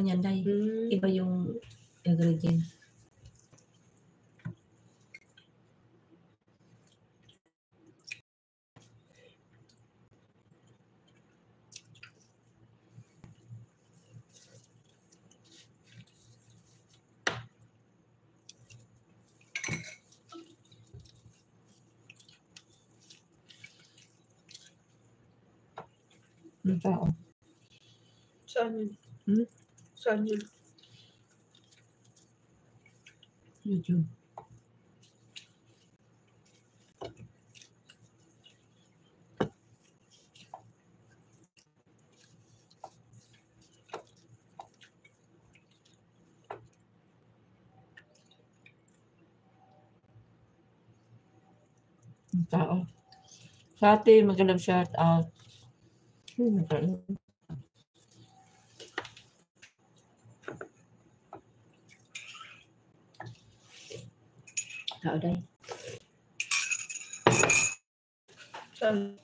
niyan, Day. Iba yung ingredients. Ang tao. Saan yun? Saan yun? YouTube. Ang tao. Sa atin, magandang shout out. Tao, Day. Saan?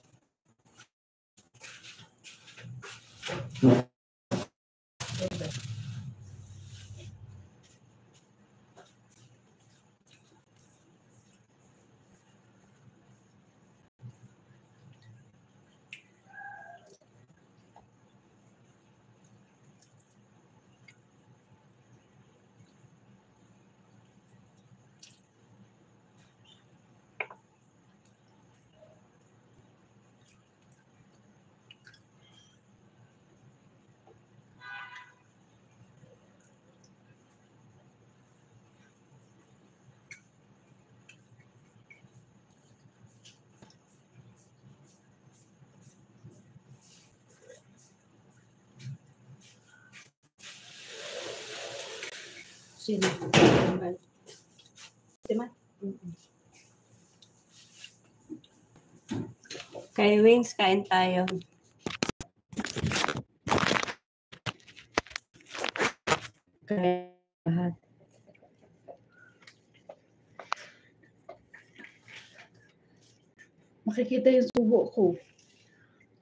Sino? Diba? Kay Wings, kain tayo. Kaya lahat. Makikita yung subo ko.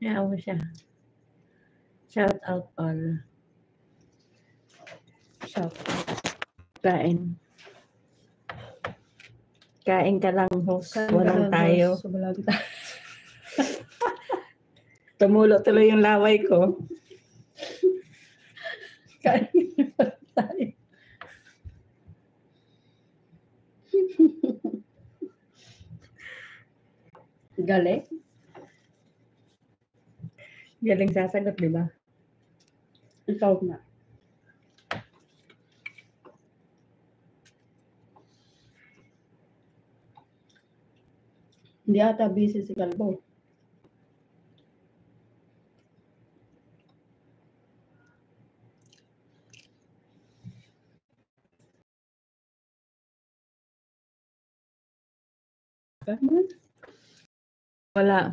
Kaya mo siya. Shout out all. Shout. Kain. Kain ka lang, host. Kain Walang ka lang, tayo. boss. Walang tayo. Tumulo tuloy yung laway ko. Kain tayo. Galing? Galing sasagot, di ba? Ikaw na. Hindi ata busy si Kalbo. Wala.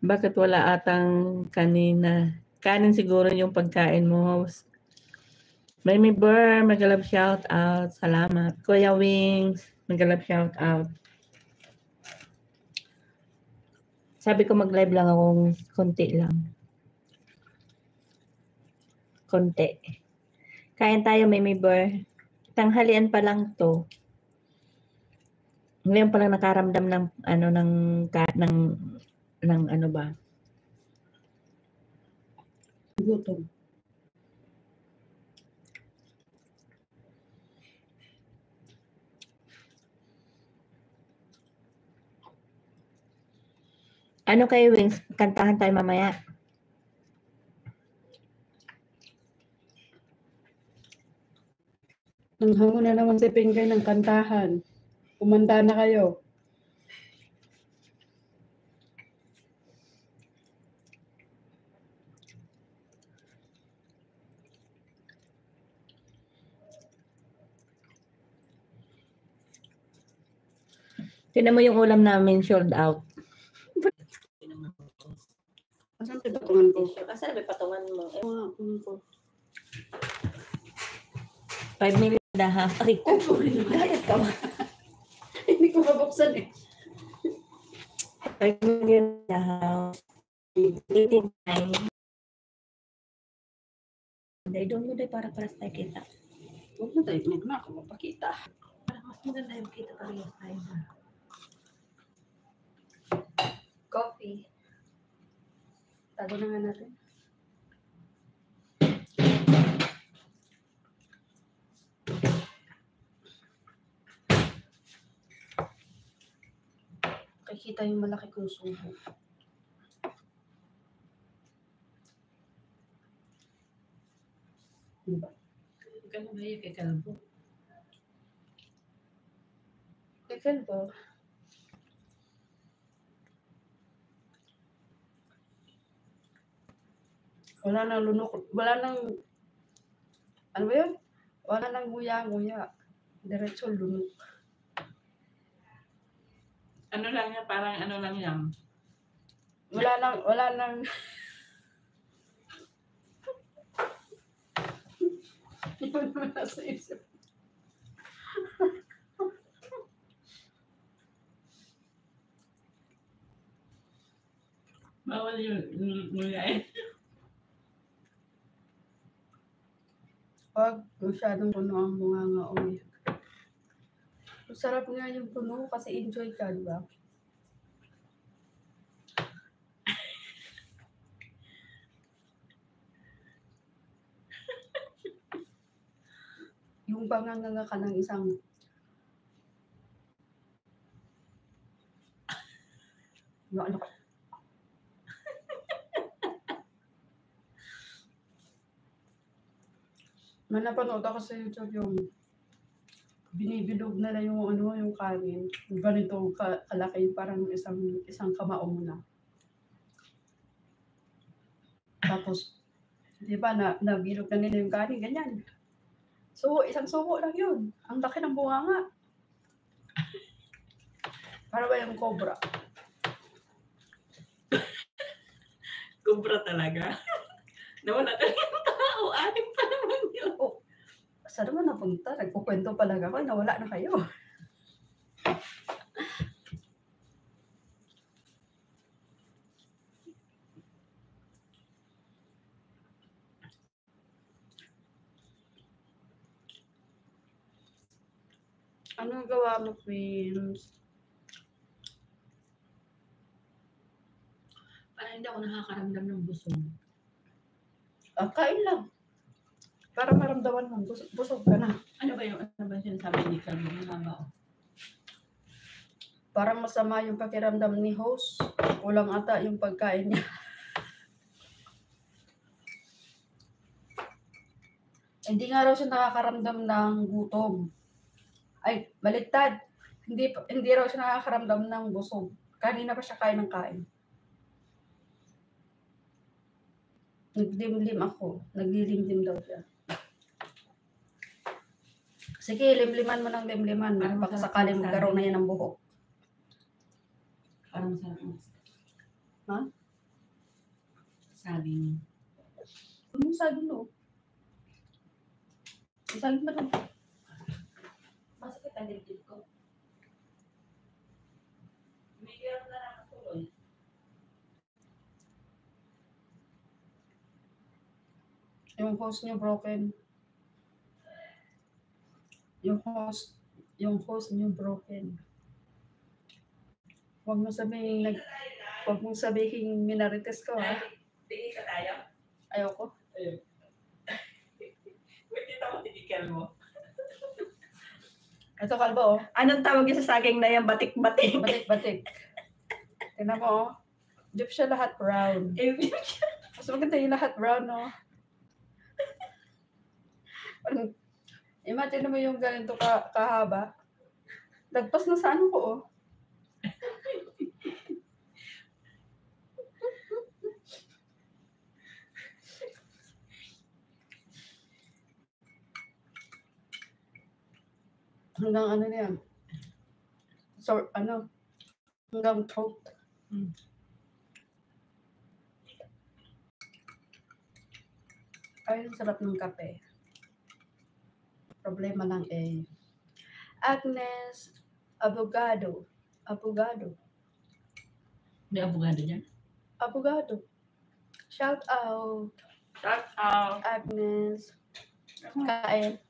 Bakit wala atang kanina? Kanin siguro yung pagkain mo, host. Mami Burr, mag-love shout out. Salamat. Kuya Wings, mag-love shout out. Sabi ko mag-live lang akong konti lang. Konti. Kain tayo, Mami Burr. Tanghalian pa lang to. Ngayon pa lang nakaramdam ng ano ng ano ba? Gutom. Ano kayo, Wings? Kantahan tayo mamaya. Nanghango na naman si Pingay ng kantahan. Kumanta na kayo. Tignan mo yung ulam namin, sold out. Asan may patungan ko? Asan may patungan mo? Ko. 5 million na ha. Ay, diet ka ba? Hindi ko mabuksan eh. 5 million na ha. 89. Day doon mo day para tayo kita. Huwag na tayo, huwag na ako mapakita. Para mas maganda yung kita parehas tayo. Coffee. Tago na nga natin. Nakikita yung malaki kong subo. Diba? Kano ba yung kay Kalbo? Ikaw ba? Wala nang lunok. Wala nang... Ano ba yun? Wala nang nguya-nguya. Diretso lunok. Ano lang yan, parang ano lang yan. Wala nang... Hindi ko naman nasa isip. Bawal yung nguyain. Pag masyadong puno ang bunganga uwi. Masarap nga yung puno kasi enjoy ka, di ba? Yung banganga ka ng isang ano ka? May napanood ako sa YouTube yung binibilog na lang yung ano, yung kanin. Yung ganito kalaki, parang isang kamao mo na. Tapos, di ba, nabilog na nila yung kanin, ganyan. So, isang suko lang yun. Ang laki ng bunganga. Para ba yung cobra? Kubra talaga. Nawala talaga yung tao. Anim pa naman yun. Saan naman napunta? Nagkukwento pa lang ako, nawala na kayo. Anong gawa mo, Queens? Parang hindi ako nakakaramdam ng busog. Kain lang. Para maramdaman mo, busog ka na. Ano ba yung sinasabi ni Kalbo? Ano ba? Parang masama yung pakiramdam ni host. Kulang ata yung pagkain niya. Hindi nga raw siya nakakaramdam ng gutom. Ay, baliktad. Hindi raw siya nakakaramdam ng busog. Kanina pa siya kain ng kain. Naglimlim ako. Naglilimlim daw siya. Sige, limliman mo ng limliman. Baka sakali magkaroon na yan ng buhok. Parang masarap. Ha? Saging. Anong sabi mo? Sabi mo lang. Masakit ang dibdib ko. May hirap na nakatuloy. Yung host niyo broken. Yung host niyo broken. Huwag mong sabihin minarites ko, ha? Tingin ka tayo? Ayoko. Wait, dito ako tinikal mo. Ito, Kalbo, oh. Anong tawag yung sa saging na yan? Batik-batik. Batik-batik. Tingnan mo, oh. Di pa siya lahat brown. Mas maganda yung lahat brown, no? Imagine mo yung ganito kahaba. Lagpas na sa ano ko, oh. Hanggang ano na yan. So, hanggang throat. Ay, ang sarap ng kape. Problema lang eh. Agnes Abogado. May abogado dyan? Abogado. Shout out. Shout out. Agnes. Kain.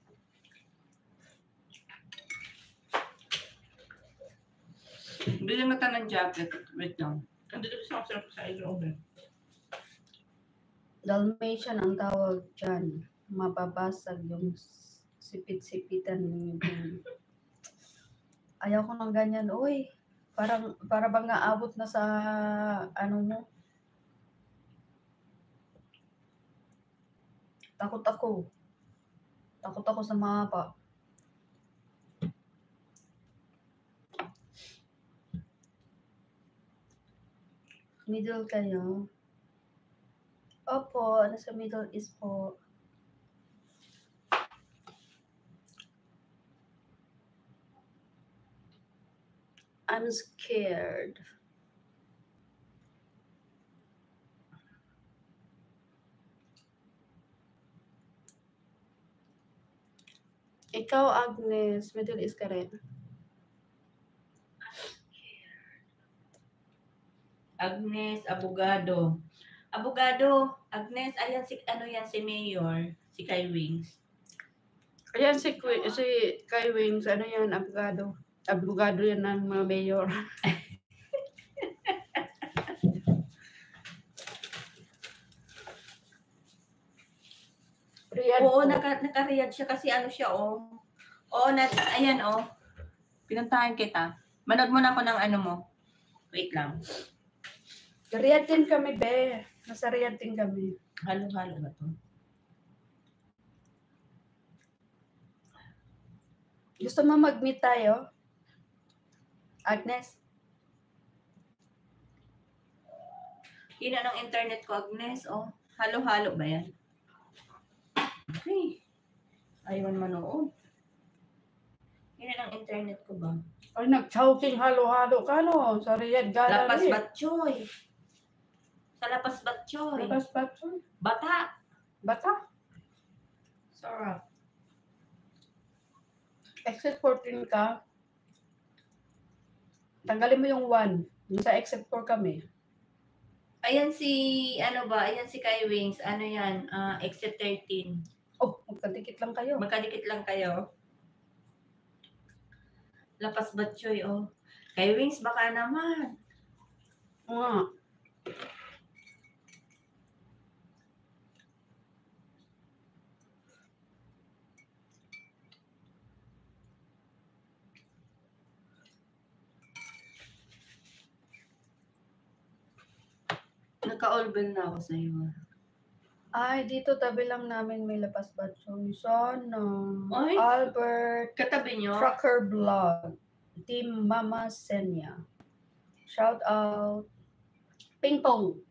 Bili mo tayo ng jacket. Wait lang. Andito sa sarap sa ilong. Dalmatian ang tawag dyan. Mababasag yung sipit-sipitan ng ibon. Ayaw ko ng ganyan. Uy, para bang naabot na sa ano mo. Takot ako. Takot ako sa mahaba. Middle kayo? Opo, nasa Middle East po. I'm scared. Ikaw, Agnes, Middle East ka rin. Agnes, abogado. Abogado, Agnes, ayan si, ano yan, si Mayor, si Kai Wings. Ayan si Kai Wings, ano yan, abogado. Abogado yan ng mga mayor. Riyadh Oo, po. naka-Riyadh siya kasi ano siya, oh. Oo, ayan, oh. Pinuntahan kita. Manood mo na ako ng ano mo. Wait lang. Riyadh din kami, be. Nasa Riyadh din kami. Halo-halo ba to? Gusto mo mag-meet tayo? Agnes? Hina ng internet ko, Agnes, oh. Halo-halo ba yan? Okay. Ayaw manood. Hina ng internet ko ba? Ay, nag-chowking halo-halo ka, no? Sa Riyadh Lapas Gallery. Batchoy. Sa Lapas Batchoy. Lapas Batso. Bata. Bata? Sarap. Exit 14 ka. Tanggalin mo yung 1. Nasa exit 4 kami. Ayan si, ano ba? Ayan si Kai Wings. Ano yan? Exit 13. Oh, magkadikit lang kayo. Magkadikit lang kayo. Lapas Batchoy, oh. Kai Wings, baka naman. Nga. Naka-all-bell na ako sa iyo. Ay, dito tabi lang namin may Lapas Batso. Sana. Ay. Albert. Katabi nyo? Trucker Vlog. Team Mama Senya. Shout out. Ping Pong.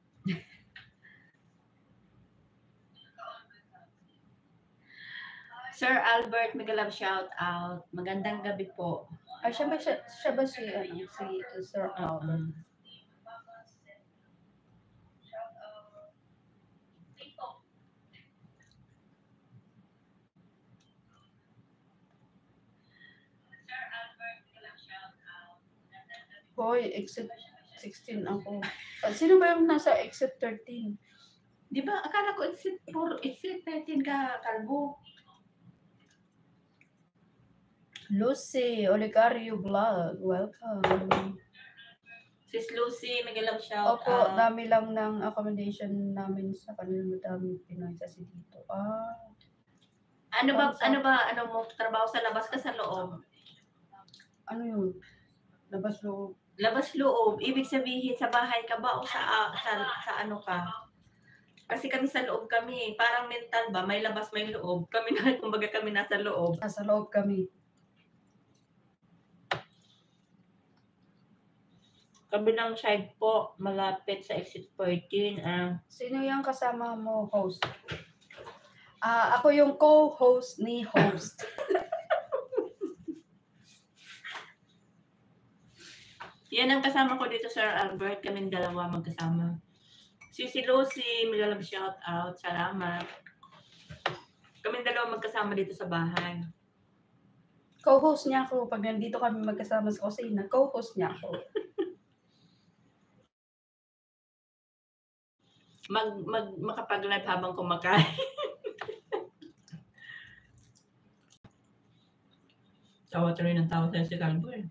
Sir Albert, Magalab shout out. Magandang gabi po. Ay, siya ba si, ano, si Sir Albert? Hoy, exit 16 ako. Sino ba yung nasa exit 13? Di ba? Akala ko exit 4, exit 13 ka, Kalbo. Lucy, Oligario Vlog. Welcome. Sis Lucy, Magalab shout Opo, out. dami lang ng accommodation namin sa kanila. Madami Pinoy kasi dito. Ano mo, trabaho sa labas ka sa loob? Ano yun? Labas loob. Labas loob, ibig sabihin sa bahay ka ba o sa ano ka? Kasi kami sa loob kami, parang mental ba, may labas may loob. Kami na, kumbaga kami nasa loob. Nasa loob kami. Kabilang side po, malapit sa exit 14. Sino yung kasama mo, host? Ako yung co-host ni host. Yan ang kasama ko dito, Sir Albert. Kaming dalawa magkasama. Si Lucy, Magalab shout out. Salamat. Kaming dalawa magkasama dito sa bahay. Co-host niya ako. Pag nandito kami magkasama sa kusina, co-host niya ako. makapag-live habang kumakain. Tawa tuloy ng tawa sa'yo si Calvo eh.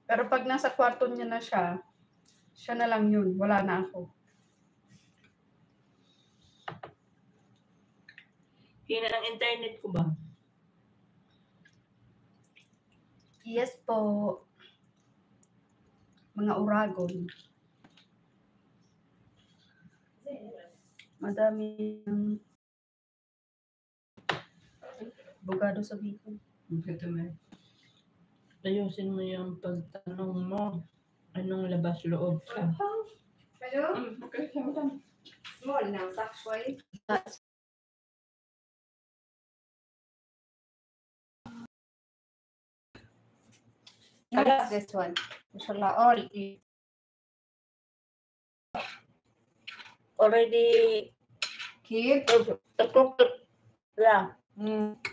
Pero pag nasa kwarto niya na siya na lang yun. Wala na ako. Hina ng internet ko ba? Yes po. Mga uragon. Madami ng bugado sa Bicol. Ito man. Ayusin mo yung pagtanong mo. Anong labas-loob ka? Hello? Okay, sabi ka. Small now, actually. I got this one. Inshallah, all Already keep. cooked. Yeah.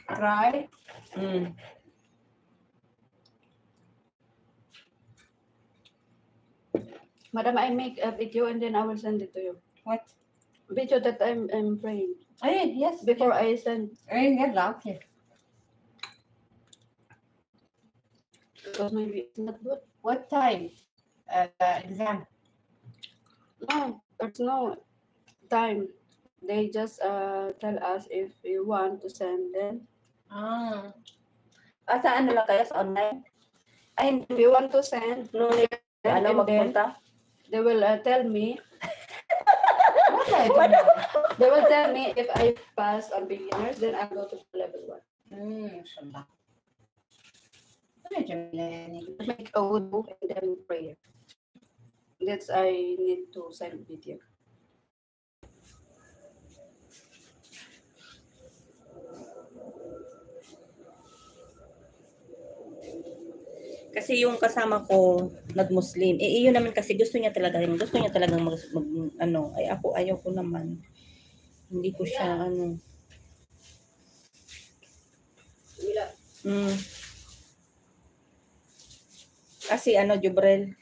Try. Mm. Madam, I make a video and then I will send it to you. What? Video that I'm praying. Hey, yes. Before I send, Hey, yeah, okay. because maybe it's not good. What time? Exam. No, there's no time. They just tell us if you want to send them. Ah. Sa ano lang kayo? Sa online? Ay, If you want to send, no need. and Ano, then magpunta? they will tell me. What? They will tell me if I pass on beginners, then I'll go to level 1. Inshallah. Medyo millennial. Make a wudu and then prayer. That's I need to send video. Kasi yung kasama ko nag-Muslim. Eh iyon naman kasi gusto niya talagang ano, ay ako ayaw ko naman. Hindi ko siya ano. Kasi ano, Jubrel.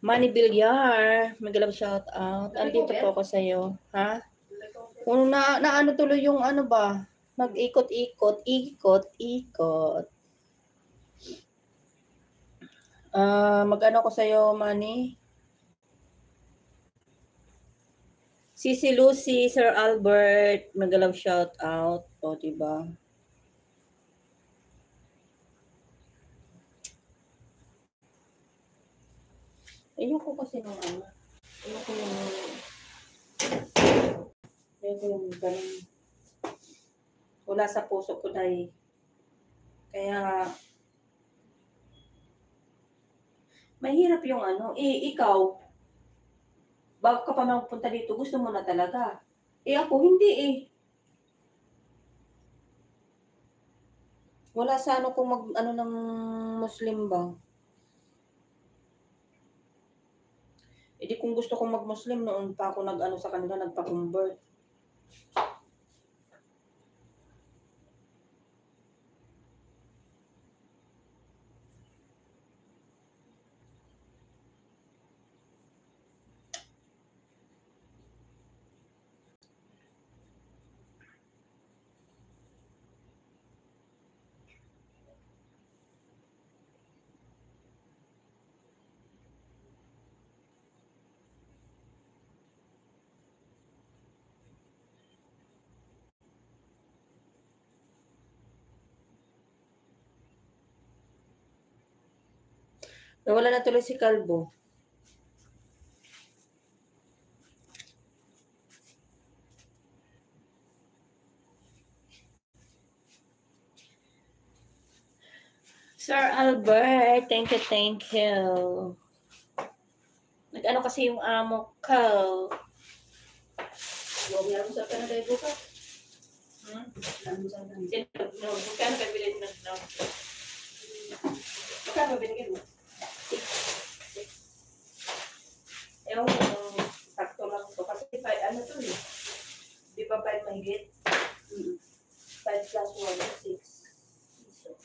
Manny Villar, mag-love shout out. Andito po ako sa iyo, ha? Kung na ano tuloy yung ano ba? Nag-ikot-ikot. Mag-ano ko sa'yo, Manny? Si Lucy, Sir Albert, mag-love shout out. O, diba? Ayoko kasi nung ano. Ayoko yung ganun. Wala sa puso ko dahil. Kaya, mahirap yung ano. Ikaw, bago ka pa magpunta dito, gusto mo na talaga. Ako, hindi Wala sa ano kung mag-ano ng Muslim ba. Di kung gusto kong mag-Muslim, noon pa ako nag-ano sa kanila, nagpa-convert. Nawala na tuloy si Calvo. Sir Albert, thank you. Nag-ano kasi yung amo ko. Huwag mo sa pera tayo bukas. Magkano ka bilhin mo? Magkano binigyan mo? Ewan ko kung sakto lang to. Kasi ano to eh. Di ba 5 mahigit? 5 plus 1 is 6. So,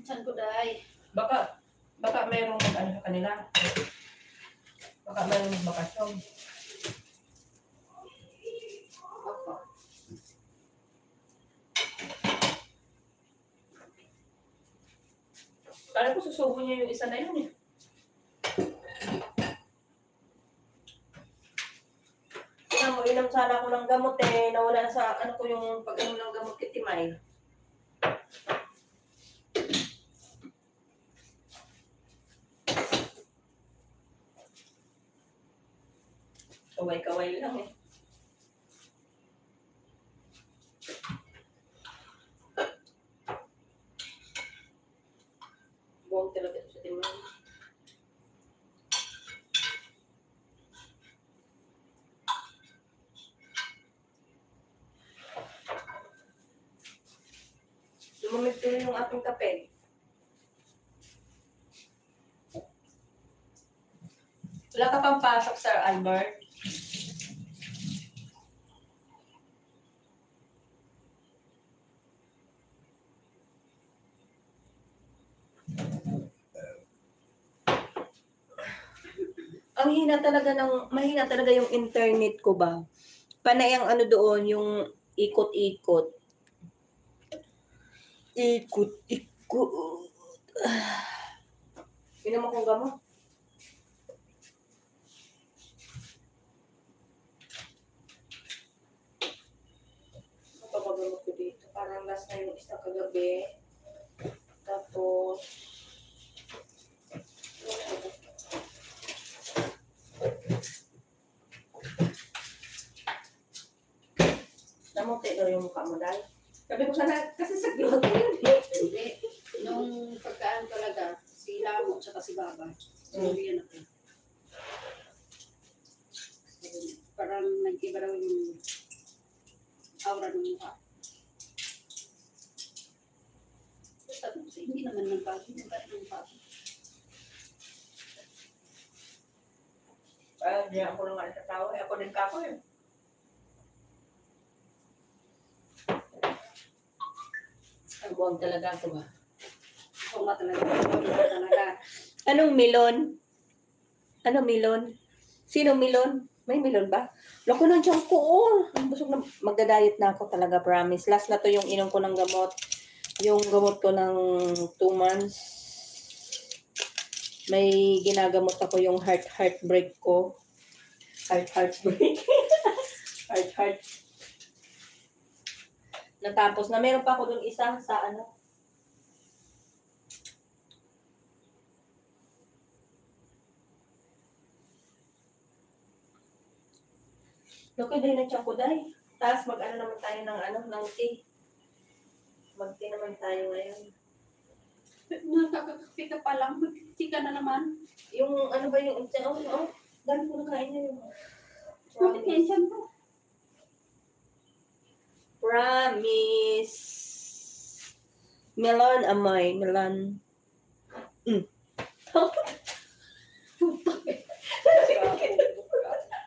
Saan ko dahil? Baka mayroong ano sa kanila. Baka mayroong magbakasyon. Opo. Kala ko susubo niya yung isa na yun eh. Inom sana ako ng gamot eh. Nawala na sa ano ko yung pag-inom ng gamot kay Timay. Kaway-kaway lang eh. Buong talaga sa Timay. Lumamig tuloy yung ating kape. Wala ka pang pasok, Sir Albert? Mahina talaga yung internet ko ba? Panay ang ano doon, yung ikot-ikot. Ikot-ikot. Pinom akong gamot. Papagamot ko dito. Parang last na yung isang kagabi. Tapos, namuti daw yung mukha mo dahil. Sabi ko sana, kasi sa glote yun. Hindi. Nung pagkaan talaga, si Lamo at si Baba. Yan ako. Parang nag-iba raw yung aura ng mukha. Sabi ko, hindi naman nagbago. Hindi naman nagbago. Parang hindi ako lang sa tao. Ako din kako eh. Ang buwag talaga ako ba? Oo nga talaga. Oo nga talaga. Anong milon? Ano milon? Sino milon? May milon ba? Loko ng tiyan ko. Oh. Busog na. Magda-diet na ako talaga, promise. Last na to yung inom ko ng gamot. Yung gamot ko ng 2 months. May ginagamot ako yung heartbreak ko. Heartbreak. heart. Natapos na. Meron pa ako dun isa sa ano. Lokoy, dahil na tiyan ko, dahil. Tapos mag-ano naman tayo ng tea. Mag-tea naman tayo ngayon. Nakakakapi ka pa lang. Magkiti ka na naman. Yung ano ba yung dami ko nakain na yung Pension mo. promise. Melon amoy. Melon.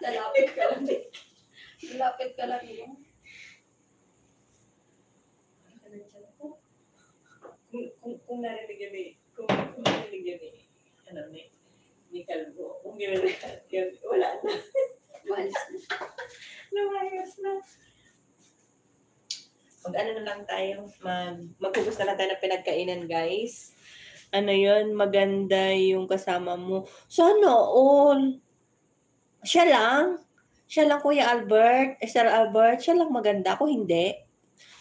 Lalapit ka lang. Lalapit ka lang yun. Kung narinig yun eh, kung narinig yun eh, ano ni Calvo, kung gano'n yun, wala na. Malis na. Lumayas na. Mag-ano na lang tayo. Maghugas na lang tayo ng pinagkainan, guys. Ano yun? Maganda yung kasama mo. Sana all. Siya lang, Kuya Albert. Sir Albert. Siya lang maganda. Ako hindi.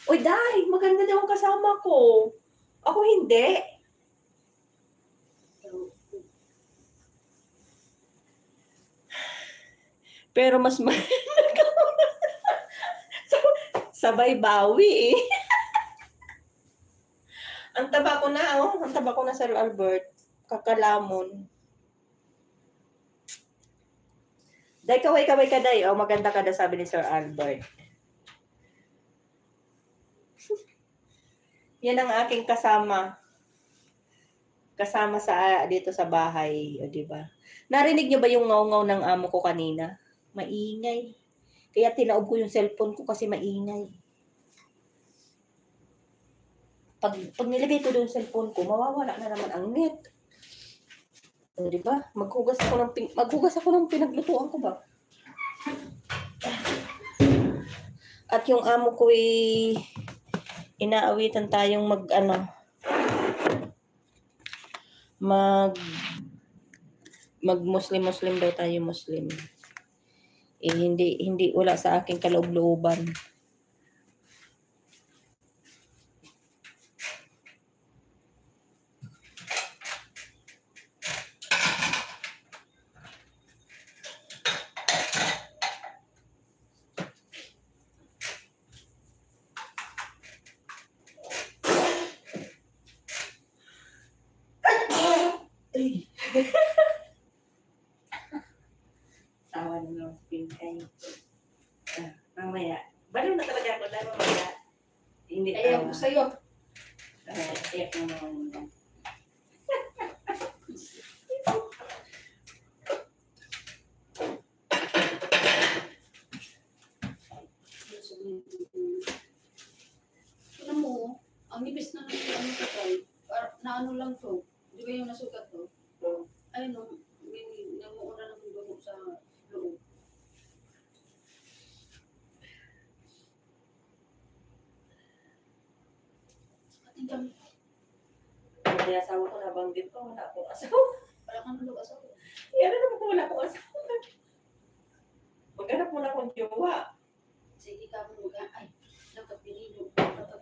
Uy, dahil maganda daw ang kasama ko. Ako hindi. Pero mas sabay bawi eh. Ang taba ko na, oh. Ang taba ko na, Sir Albert. Kakalamon. Day, kaway-kaway ka, day. Oh, maganda ka daw, sabi ni Sir Albert. Yan ang aking kasama. Kasama dito sa bahay. O, diba? Narinig niyo ba yung ngaw-ngaw ng amo ko kanina? Maingay. Kaya tinaob ko yung cellphone ko kasi maingay. Pag nilagay ko doon sa cellphone ko, mawawala na naman ang net. O, di ba? Maghugas ako ng pinaglutuan ko ba? At yung amo ko inaawitan tayong mag-Muslim daw tayo, Muslim. Hindi wala sa aking kaloob-looban. Tawa na lang sa pinkay. Mamaya. Baliw na talaga ako dahil mamaya. Hindi Ayaw ko sa'yo. Iyak na naman. Alam mo, ang nipis na ng ano ko tayo. Na ano lang to. Di ba yung nasukat to? Ay no, may namuuna ng dugo sa loob. Ating kami, Hindi asawa ko nabanggit ko. Wala akong asawa. wala kang nalog asawa. Yan na naman ko wala akong asawa. Maghanap muna akong jowa. Sige ka mo mag ay, dapat pinilo. Dapat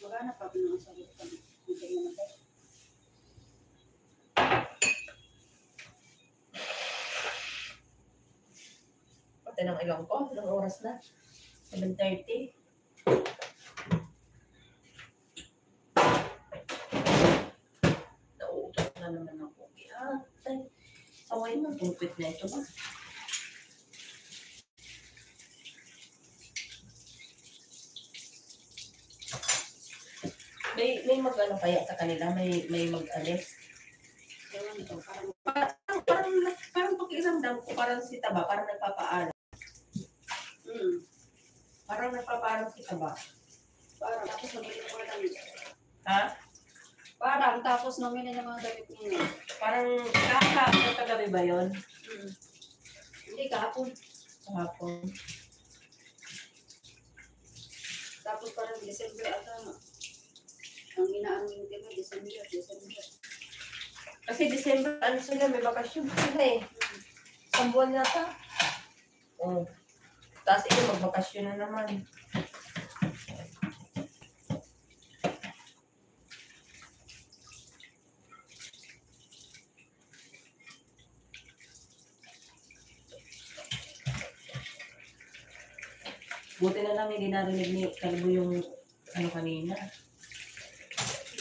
maghanap pa ng asawa ko kami. Kung kayo namatay. Pati ng ilong ko. Ilang oras na? 7:30. Nauutot na naman ako. Ay, saway mo. Tungpit na ito ba? May mag-ano kaya sa kanila? May mag-alis? Ewan ito, parang Parang pakiramdam ko, parang si Taba, parang nagpapaalam. Parang nagpapaalam si Taba. parang tapos namili ng mga damit. Ha? Parang tapos namili ng mga damit niya. Parang kagabi ba yun? Hindi kahapon. Kahapon. Tapos parang December ata. Ang inaano yung tema, December. Kasi December, ano sila, may bakasyon sila eh. Isang buwan yata. Oh. Tapos ito, magbakasyon na naman. Buti na lang hindi narinig ni Kalbo yung ano kanina.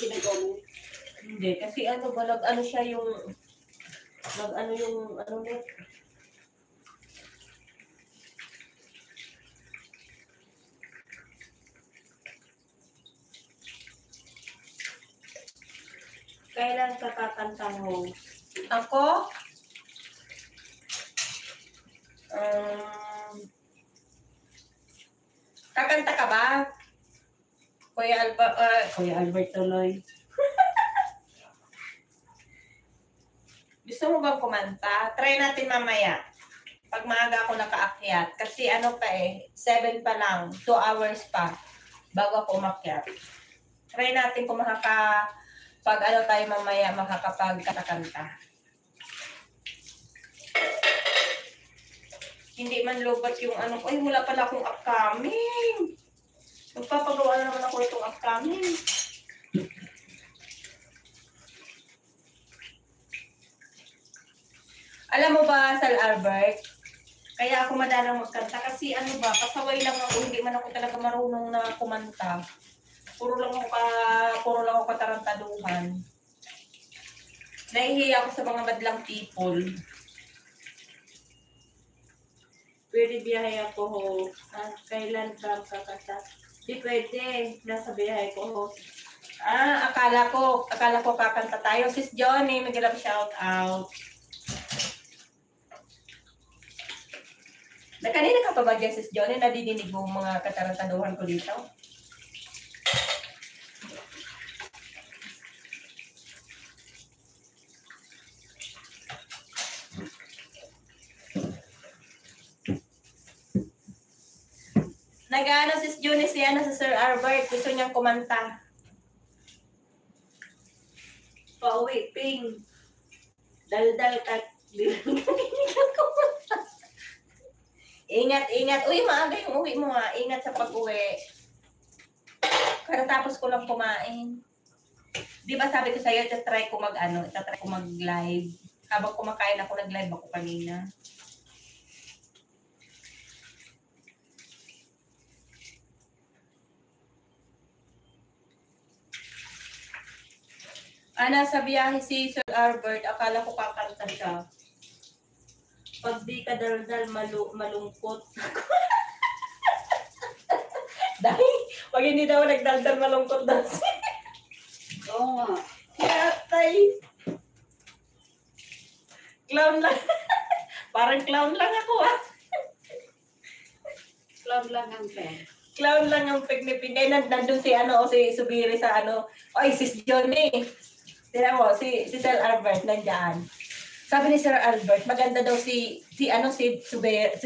Ginagawa mo. Hindi, kasi ano ba, nag-ano siya yung, nag-ano yung, ano net. Kailan ka kakanta mo? Ako? Kakanta ka ba? Kuya Albert tuloy. Gusto mo bang kumanta? Try natin mamaya. Pag maaga ako nakaakyat. Kasi ano pa 7 pa lang. 2 hours pa. Bago ako umakyat. Try natin kung pag ano tayo mamaya makakapagkanta. Hindi man lobat yung ano. Ay, wala pala akong upcoming. Magpapagawa na naman ako itong upcoming. Alam mo ba, Sal Albert, kaya ako madalang magkanta kasi ano ba, pasaway lang ako, hindi man ako talaga marunong na kumanta. Puro lang ako katarantaduhan. Nahihiya ako sa mga madlang people. Pwede biyahe ako ho. Kailan ba kakanta? Di pwede. Nasa biyahe ko ho. Akala ko kakanta tayo. Sis Johnny, mag-love shout out. Kanina ka pa ba dyan, Sis Johnny? Nadidinig mo mga katarantaduhan ko dito? Nag-ano si Juni si Sir Albert. Gusto niyang kumanta. Pauwi, ping. Daldal ka. Ingat, ingat. Uy, maaga yung uwi mo ha. Ingat sa pag-uwi. Karatapos ko lang kumain. Di ba sabi ko sa'yo, itatry ko mag-live. Habang kumakain ako, nag-live ako kanina. Sa biyahe si Sir Albert, akala ko kakanta siya. Pag di ka daldal, malungkot. Dahil, pag hindi daw nagdaldal, malungkot daw siya. Oo nga. Yatay. Clown lang. Parang clown lang ako Cloud lang ang pen. Clown lang ang pig-ni-pig. Ay, nandun si Subiri sa Oy, si Johnny. Tignan mo, si Sir Albert nandyan. Sabi ni Sir Albert, maganda daw si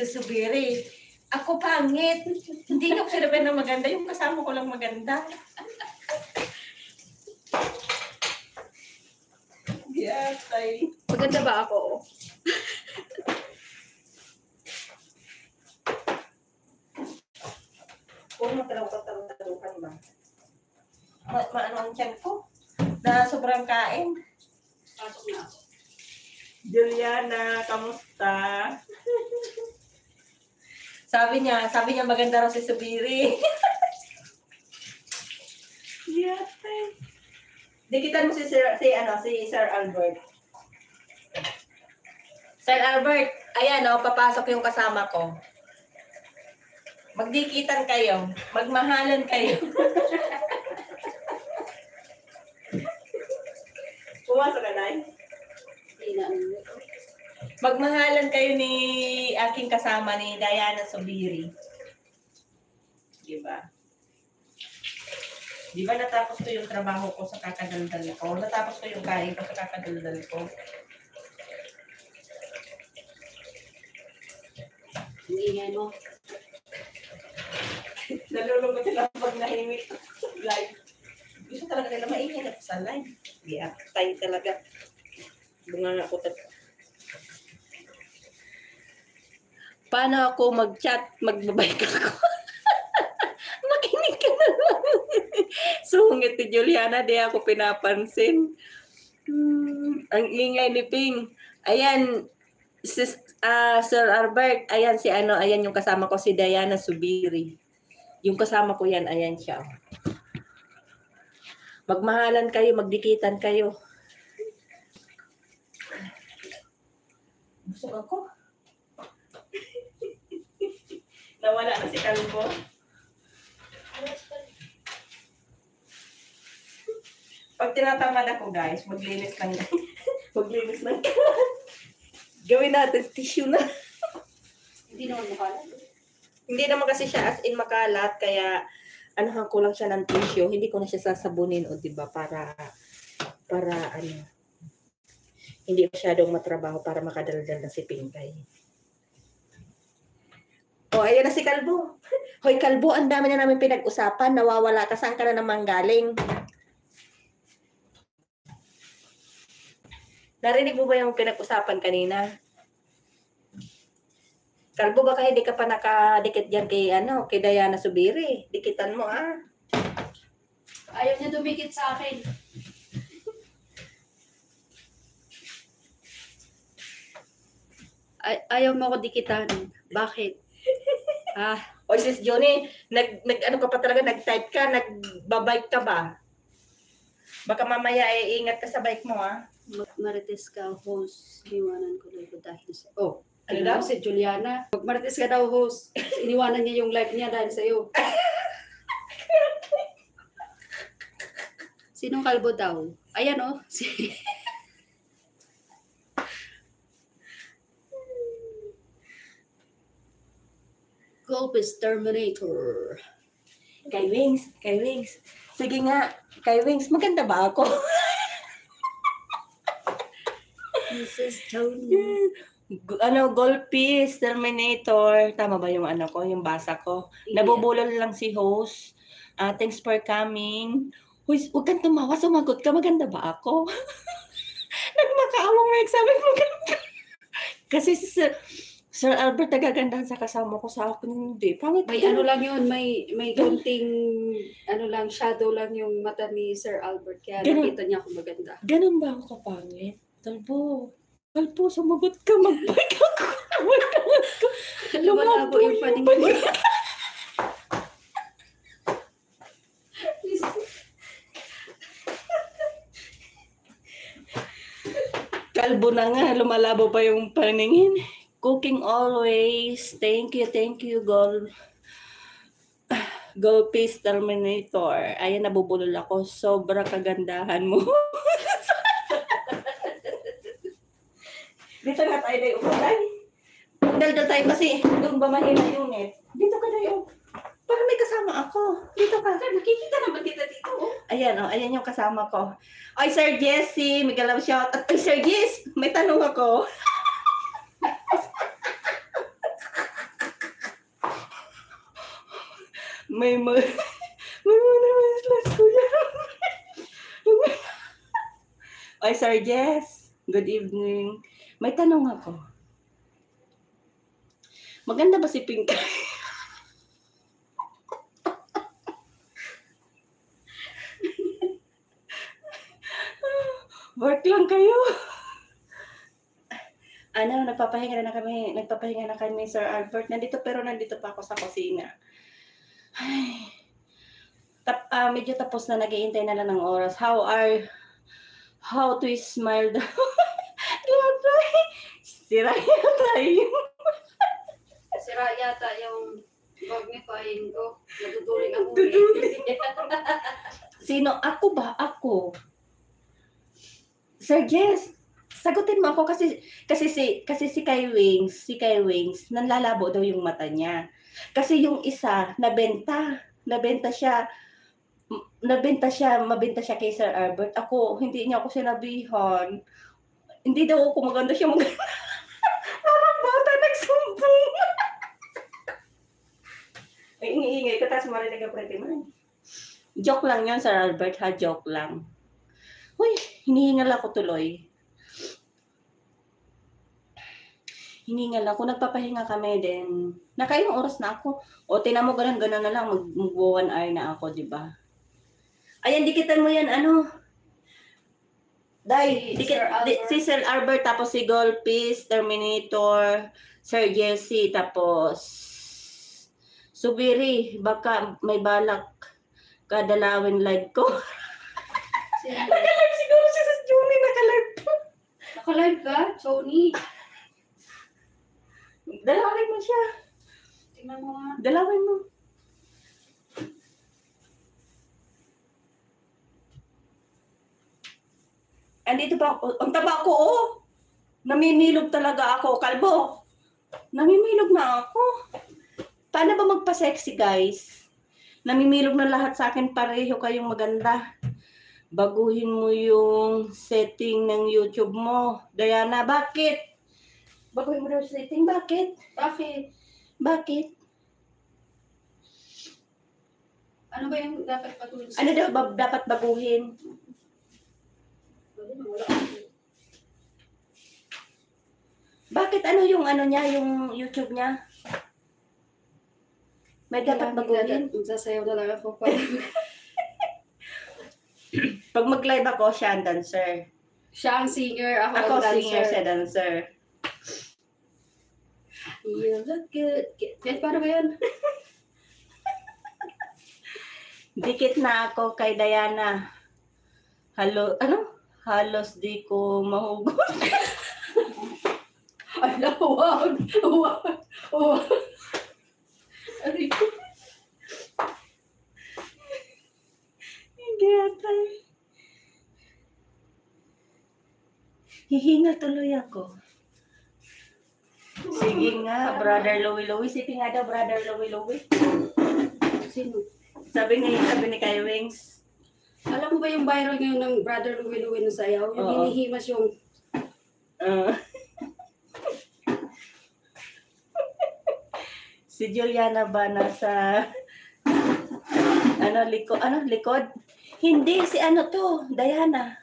Subiri. Ako pangit. Hindi niyo ko sinabi na maganda. Yung kasama ko lang maganda. Yatay. Maganda ba ako? Kung matalaw-talukan ba? Maano ang tiyan ko? Na sobrang kain. Pasok na ako. Juliana, kamusta? Sabi niya maganda raw si Subiri. Yatay. Dikitan mo si Sir Albert. Sir Albert, ayan papasok yung kasama ko. Magdikitan kayo. Magmahalan kayo. Pumasok ka na. Hindi na. Magmahalan kayo ni aking kasama ni Diana Subiri. Diba? Diba natapos ko yung trabaho ko sa kakadaldal ko? Natapos ko yung kain ko sa kakadaldal ko. Ang ingay mo. Nalulungkot sila pag nahimik sa live. Gusto talaga nila maingay na sa live. Yeah, tayo talaga. Bunga nga ako talaga. Paano ako mag-chat? Magbabike ako. Makinig ka na lang. Sungit ni Juliana, di ako pinapansin. Ang ingay ni Ping. Ayan, Sir Albert, ayan ayan yung kasama ko, si Diana Subiri. Yung kasama ko yan, ayan siya. Magmahalan kayo, magdikitan kayo. Busog ako. Nawala na si Kalbo. Pag tinatamad ako guys, maglinis lang. Maglinis lang. Gawin natin tissue na. Hindi naman makalat. Hindi naman kasi siya as in makalat, kaya anuhan ko lang siya ng tissue. Hindi ko na siya sasabunin, o diba, para hindi masyadong matrabaho para makadaldal na si Pinkay. O, ayan na si Kalbo. Hoy, Kalbo, ang dami na namin pinag-usapan. Nawawala ka. Saan ka na naman galing? Narinig mo ba yung pinag-usapan kanina? Kalbo, baka hindi ka pa nakadikit dyan kay Diana Subiri. Dikitan mo, Ayaw niya dumikit sa akin. Ayaw mo ako dikitan. Bakit? O sis Johnny, ano ka pa talaga, nag-type ka, nagbabike ka ba? Baka mamaya ingat ka sa bike mo, Marites ka, host. Iniwanan ko lang dahil sa... Oh, Ano ano daw? daw? Si Juliana. Marites ka daw, host. Iniwanan niya yung life niya dahil sa iyo. Sinong kalbo daw? Ayan, oh. Golpes Terminator. Kay Wings. Sige nga, kay Wings, maganda ba ako? Mrs. Tony. Gold Piece, Terminator. Tama ba yung ano ko, yung basa ko? Nabubulol lang si host. Thanks for coming. Huy, huwag kang tumawa, sumagot ka. Maganda ba ako? Nagmakaawang may sabi mo. Kasi si Sir Albert nagagandahan sa kasama ko, sa akin hindi. Pangit May yun. ano lang yun, may konting ano lang, shadow lang yung mata ni Sir Albert. Kaya Ganun. nakita niya ako maganda. Ganun ba ako kapangit? Talbo, sumagot ka, mag-bike ako. Lumalabo yung paningin mo. Kalbo na nga, lumalabo pa yung paningin. Cooking always. Thank you, Gold Piece Terminator. Ayan, nabubulol ako. Sobra kagandahan mo. Dito na tayo tayo ukulay. Daldal tayo kasi doon ba mahina yung net? Dito ka tayo. Para may kasama ako. Dito ka. Nakikita naman kita dito. Ayan, ayan yung kasama ko. Ay, Sir Jesse, may galaw shout. At ay, Sir Jess, may tanong ako. may last kuya. Ay, Sir Jess, good evening. May tanong ako. Maganda ba si Pink? Work lang kayo. Nagpapahinga na kami, Sir Albert. Nandito pa ako sa kusina. Ay. Medyo tapos na, nag-iintay na lang ng oras. How to smile daw. Sira Yata yung magnifying ko. Naduduling ang uli. Sino? Ako ba? Ako. Sir Jess, sagutin mo ako kasi si Kai Wings, nanlalabo daw yung mata niya. Kasi yung isa, mabenta siya kay Sir Albert. Ako, hindi niya ako sinabihan. Hindi daw ako maganda siya maganda. Parang bata nagsumbong. Ay, iniingay ka, tapos marinig ang pretty man. Joke lang yun, Sir Albert, ha? Joke lang. Uy, hinihingal ako tuloy. Hiningal ako, nagpapahinga kami din. Nakailang oras na ako. O, tinan mo, ganun na lang, mag-1 hour na ako, di ba? Ayan, dikitan mo yan, ano? Si Sir Albert, tapos si Gold Piece, Terminator, Sir Jesse, tapos Subiri, baka may balak kadalawin live ko. Naka-live siguro siya sa Juni, naka-live po. Naka-live ka, Sony? Dalawin mo siya. Tingnan mo nga. Dalawin mo. Andito pa ako. Ang taba ko, oh. Namimilog talaga ako. Kalbo. Namimilog na ako. Paano ba magpa-sexy, guys? Namimilog na lahat sa akin. Pareho kayong maganda. Baguhin mo yung setting ng YouTube mo. Diana, bakit? Baguhin mo daw yung setting. Bakit? Bakit? Ano ba yung dapat patuloy? Ano daw dapat baguhin? Bakit ano yung ano niya, yung YouTube niya? May dapat baguhin. Magsasayaw na lang ako. Pag mag-live ako, siya ang dancer. Siya ang singer, ako Ako ang dancer. singer, siya dancer. You look good. Paano ba yun? Dikit na ako kay Diana. Halos di ko mahugot. Ala, wag. Aray ko. Hindi ata. Hihinga tuloy ako. Sige nga, Brother Louie. Sige nga daw, Brother Louie. Sino? Sabi ni Kai Wings. Alam mo ba yung viral ngayon ng Brother Louie na sayaw? Yung Oo. hinihimas yung... Si Juliana ba nasa likod? Hindi, si ano to, Diana.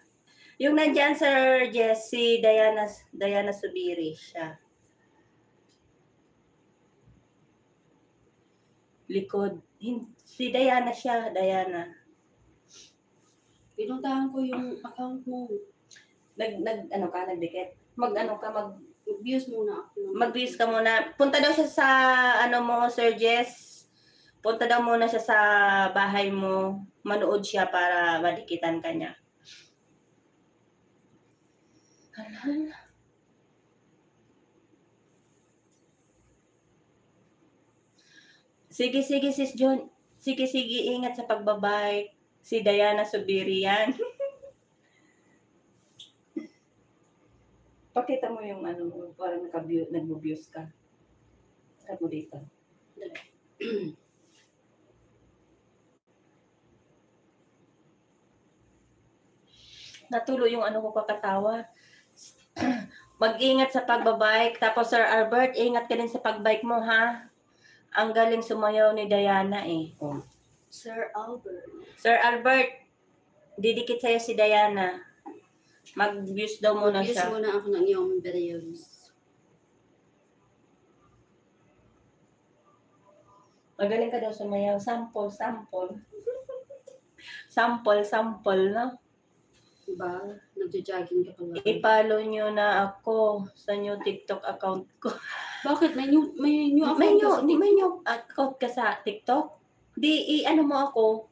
Yung nandyan, Sir Jess, si Diana Subiri siya. Likod. Si Diana siya, Diana. Pinuntahan ko yung account mo. Nagdikit? Views muna ako. Mag-views ka muna. Punta daw siya sa, Sir Jess. Punta daw muna siya sa bahay mo. Manood siya para madikitan ka niya. Hala. Sige, sis John. Sige, ingat sa pagbabike. Si Diana Subiri yan. Pakita mo yung parang nag-views ka. Tara mo dito. Natulo yung ko kakatawa. Mag-ingat sa pagbabike. Tapos Sir Albert, ingat ka din sa pagbike mo, ha? Ang galing sumayaw ni Diana eh. Sir Albert. Sir Albert, didikit sa'yo si Diana. Mag-views daw muna Views siya. muna ako ng iyong videos. Magaling ka daw sumayaw. Sample. sample, no? Diba? Nagja-jogging ka pala. I-follow nyo na ako sa new TikTok account ko. Bakit? May new account May ka sa new account ka sa TikTok? Mo ako.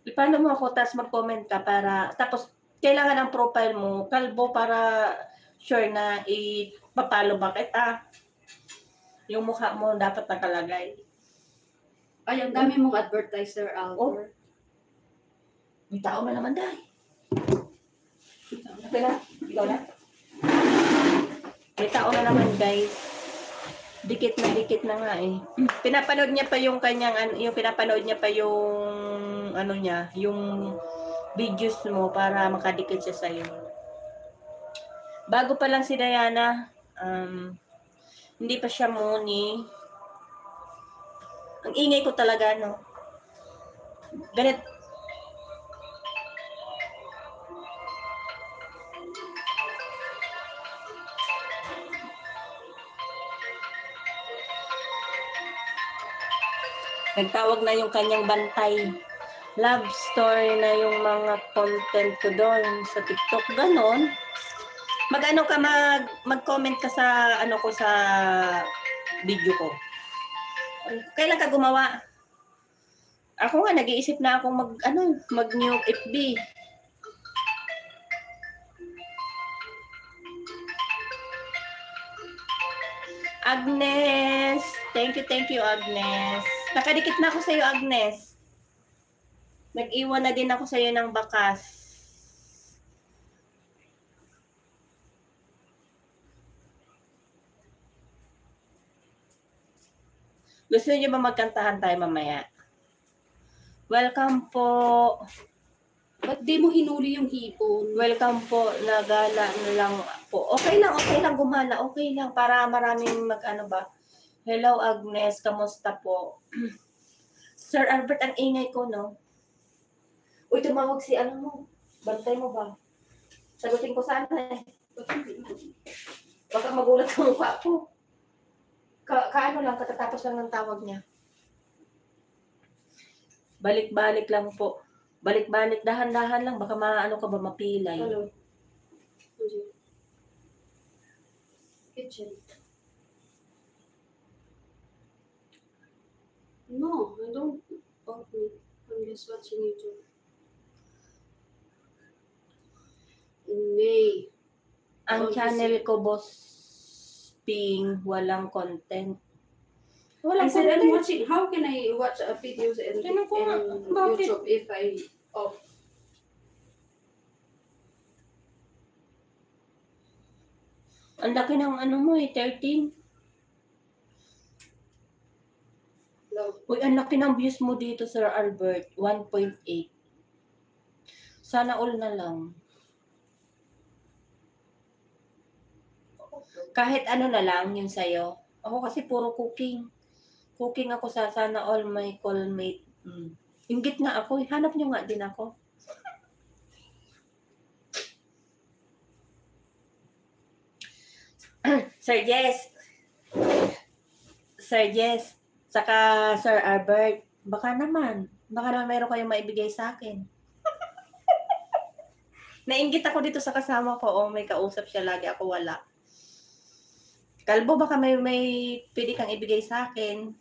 I-follow mo ako, tapos mag-comment ka tapos kailangan ng profile mo, kalbo para sure na ipapalo ba kita. Yung mukha mo dapat nakalagay. Ay, ang dami mong advertiser, Albert. May tao na naman dahil. Okay lang. Ikaw na. May tao na naman, guys. Dikit na nga eh. Pinapanood niya pa yung yung videos mo para makadikit siya sa'yo. Bago pa lang si Diana, hindi pa siya muni. Ang ingay ko talaga, no? Ganit. Nagtawag na yung kanyang bantay. Love story na yung mga content ko doon sa TikTok. Ganon. Mag-comment ka sa sa video ko. Kailan ka gumawa? Ako nga nag-iisip na akong mag-new FB. Agnes, thank you Agnes. Nakadikit na ako sa iyo, Agnes. Nag-iwan na din ako sa iyo ng bakas. Gusto niyo ba magkantahan tayo mamaya? Welcome po. Ba't di mo hinuli yung hipon? Welcome po. Nagala na lang po. Okay lang gumala. Okay lang para maraming Hello Agnes, kamusta po? Sir Albert, ang ingay ko, no? Uy, tumawag si mo. Bantay mo ba? Sagutin ko sana eh. Baka magulat ang mukha ko. Katatapos lang ng tawag niya. Balik-balik lang po. Balik-balik, dahan-dahan lang. Baka ka ba, mapilay. Hello. Kitchen. No, I don't open it. I'm just watching YouTube. May. Ang channel ko, Boss Ping, walang content. Walang I said I'm content. watching. How can I watch videos in YouTube if I off? Ang laki ng mo 13. No. Uy, ang laki ng views mo dito, Sir Albert. 1.8. Sana all na lang. Kahit na lang yung sa'yo. Ako kasi puro cooking. Cooking ako sa sana all my callmate. Inggit nga ako. Hanap niyo nga din ako. Sir Jess. Sir Jess. Saka Sir Albert. Baka naman meron kayong maibigay sa akin. Nainggit ako dito sa kasama ko. Oh, may kausap siya lagi. Ako wala. Kalbo, baka may pwede kang ibigay sa akin.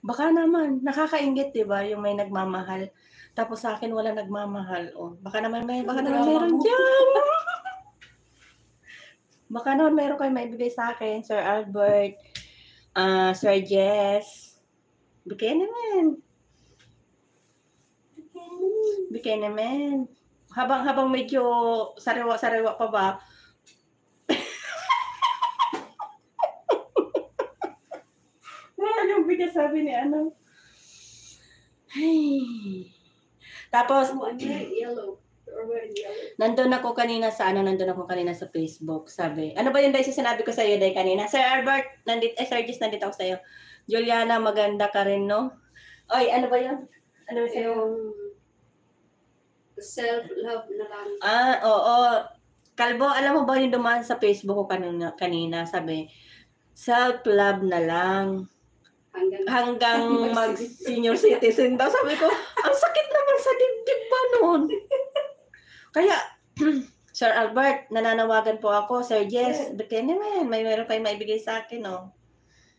Baka naman. Nakakainggit, diba? Yung may nagmamahal. Tapos sa akin wala nagmamahal. Oh, baka naman meron dyan. Baka naman meron kayo maibigay sa akin, Sir Albert, Sir Jess. Bigay naman. Bigay naman. Habang medyo sariwa-sariwa pa ba? Wala yung bigay sabi ni ano. Ay. Tapos, I'm wearing yellow. Or wearing yellow. nandun ako kanina sa Facebook, sabi. Ano ba yung dahil sinabi ko sa iyo dahil kanina? Sir Albert, Sir Jess, nandito ako sa iyo. Juliana, maganda ka rin, no? Oy, ano ba yun? Ano ba sa'yo? Yung self-love na lang. Oo. Kalbo, alam mo ba yung dumaan sa Facebook ko kanina sabi, self-love na lang. Hanggang mag-senior citizen daw. Sabi ko, ang sakit naman sa dibdib ba noon? Kaya, Sir Albert, nananawagan po ako. Sir Jess, bigyan naman. Meron kayo maibigay sa akin, no?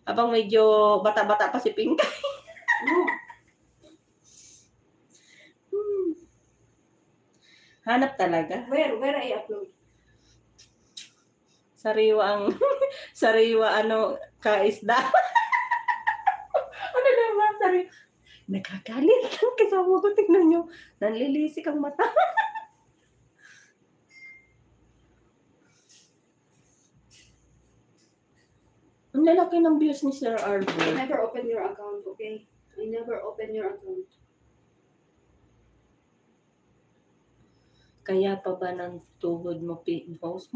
Habang medyo bata-bata pa si Pink. Hanap talaga. Where I upload? Sariwa kaisda. Ano naman, sariwa. Nakakalit lang kasama ko. Tignan nyo. Nanlilisik ang mata. Ang lalaki ng views ni Sir Albert. Never open your account, okay? I never open your account. Kaya pa ba ng tuhod mo, post?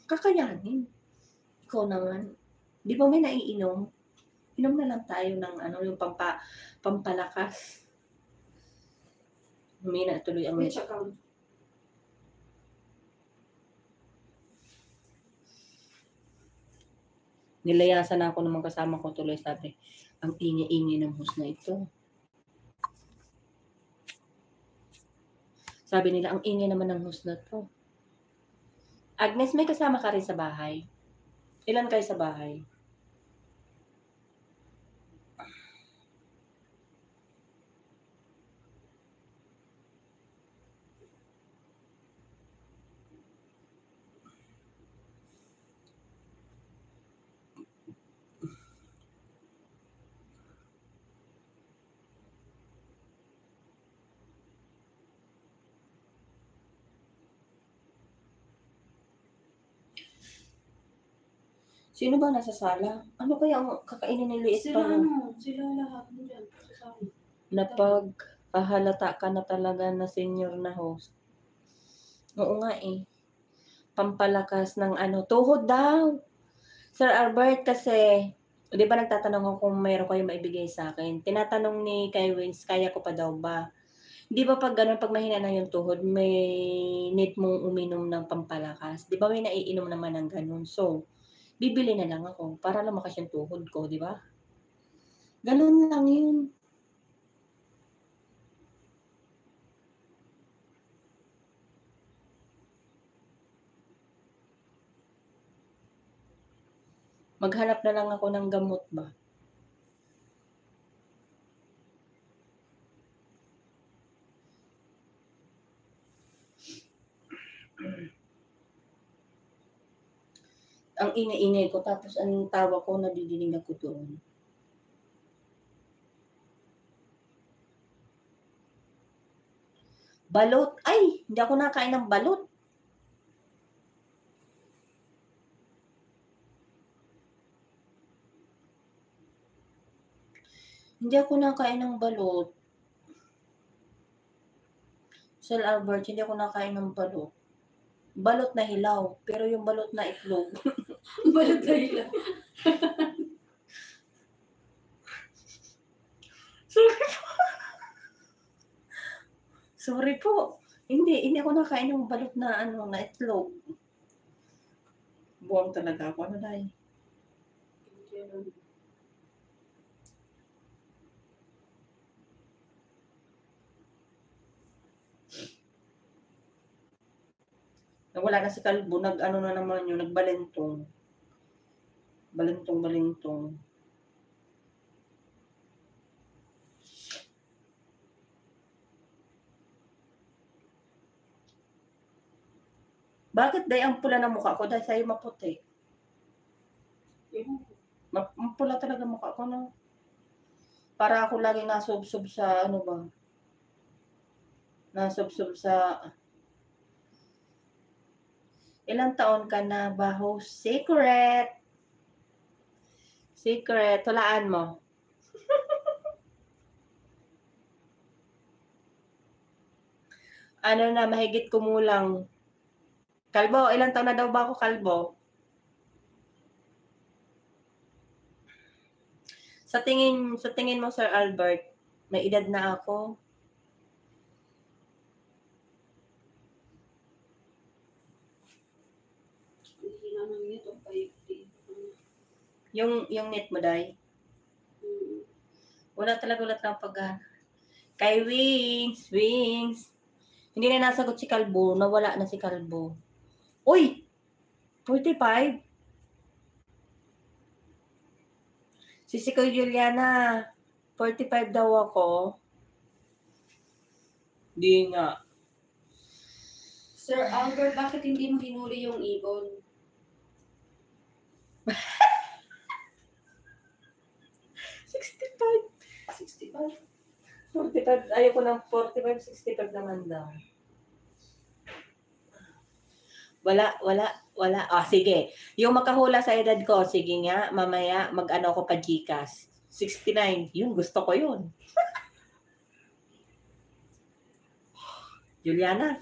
Kakayanin. Ikaw naman. Di ba may naiinom? Inom na lang tayo ng yung pampalakas. Humina tuloy ang Which account? nilayasan ako ng mga kasama ko tuloy sabi, ang ingay-ingay ng host na ito. Sabi nila, ang ingay naman ng host na to. Agnes, may kasama ka rin sa bahay? Ilan kayo sa bahay? Sino ba nasa sala? Ano kaya ang kakainin ni Liit pa mo? Sila lahat dyan. Napagpahalata ka na talaga na senior na host. Oo nga eh. Pampalakas ng tuhod daw. Sir Albert kasi, di ba nagtatanong ako kung mayroon kayo maibigay sa akin? Tinatanong ni Kay Wins, kaya ko pa daw ba? Di ba pag ganun, pag mahina na yung tuhod, may need mong uminom ng pampalakas? Di ba may naiinom naman ng ganun? So, bibili na lang ako para lumakas yung tuhod ko, di ba? Ganun lang yun. Maghanap na lang ako ng gamot ba? Ang ingay-ingay ko, tapos ang tawa ko, nadidinig ako doon. Balot. Ay, hindi ako nakain ng balot. Hindi ako nakain ng balot. Sir Albert, hindi ako nakain ng balot. balot na hilaw, pero yung balot na itlog. Balot na lang. Sorry po. Hindi ako nakain yung balot na na itlog. Buwang talaga ako. Ano dahil? Wala na si Kalbo, nag-ano na naman yun, nagbalentong. Balentong. Bakit dahil ang pula ng mukha ko? Dahil sa'yo maputi. Pula talaga mukha ko, no? Para ako laging nasubsob sa, ano ba? Nasubsob sa... Ilang taon ka na ba, host? Secret! Hulaan mo. Ano na, mahigit kumulang. Kalbo, ilang taon na daw ba ako, Kalbo? Sa tingin mo, Sir Albert, may edad na ako? Yung net mo, Day? Wala lang pag... Kay Wings. Hindi na nasagot si Kalbo, nawala na si Kalbo. Uy! 45? Si Sikoy Juliana, 45 daw ako. Di nga. Sir Albert, bakit hindi mo hinuli yung ibon? 65. 45. Ayoko ng 45, 65 naman daw. Wala. Sige. Yung makahula sa edad ko, sige nga, mamaya mag-ano ako pa Gcash. 69. Yun, gusto ko yun. Juliana.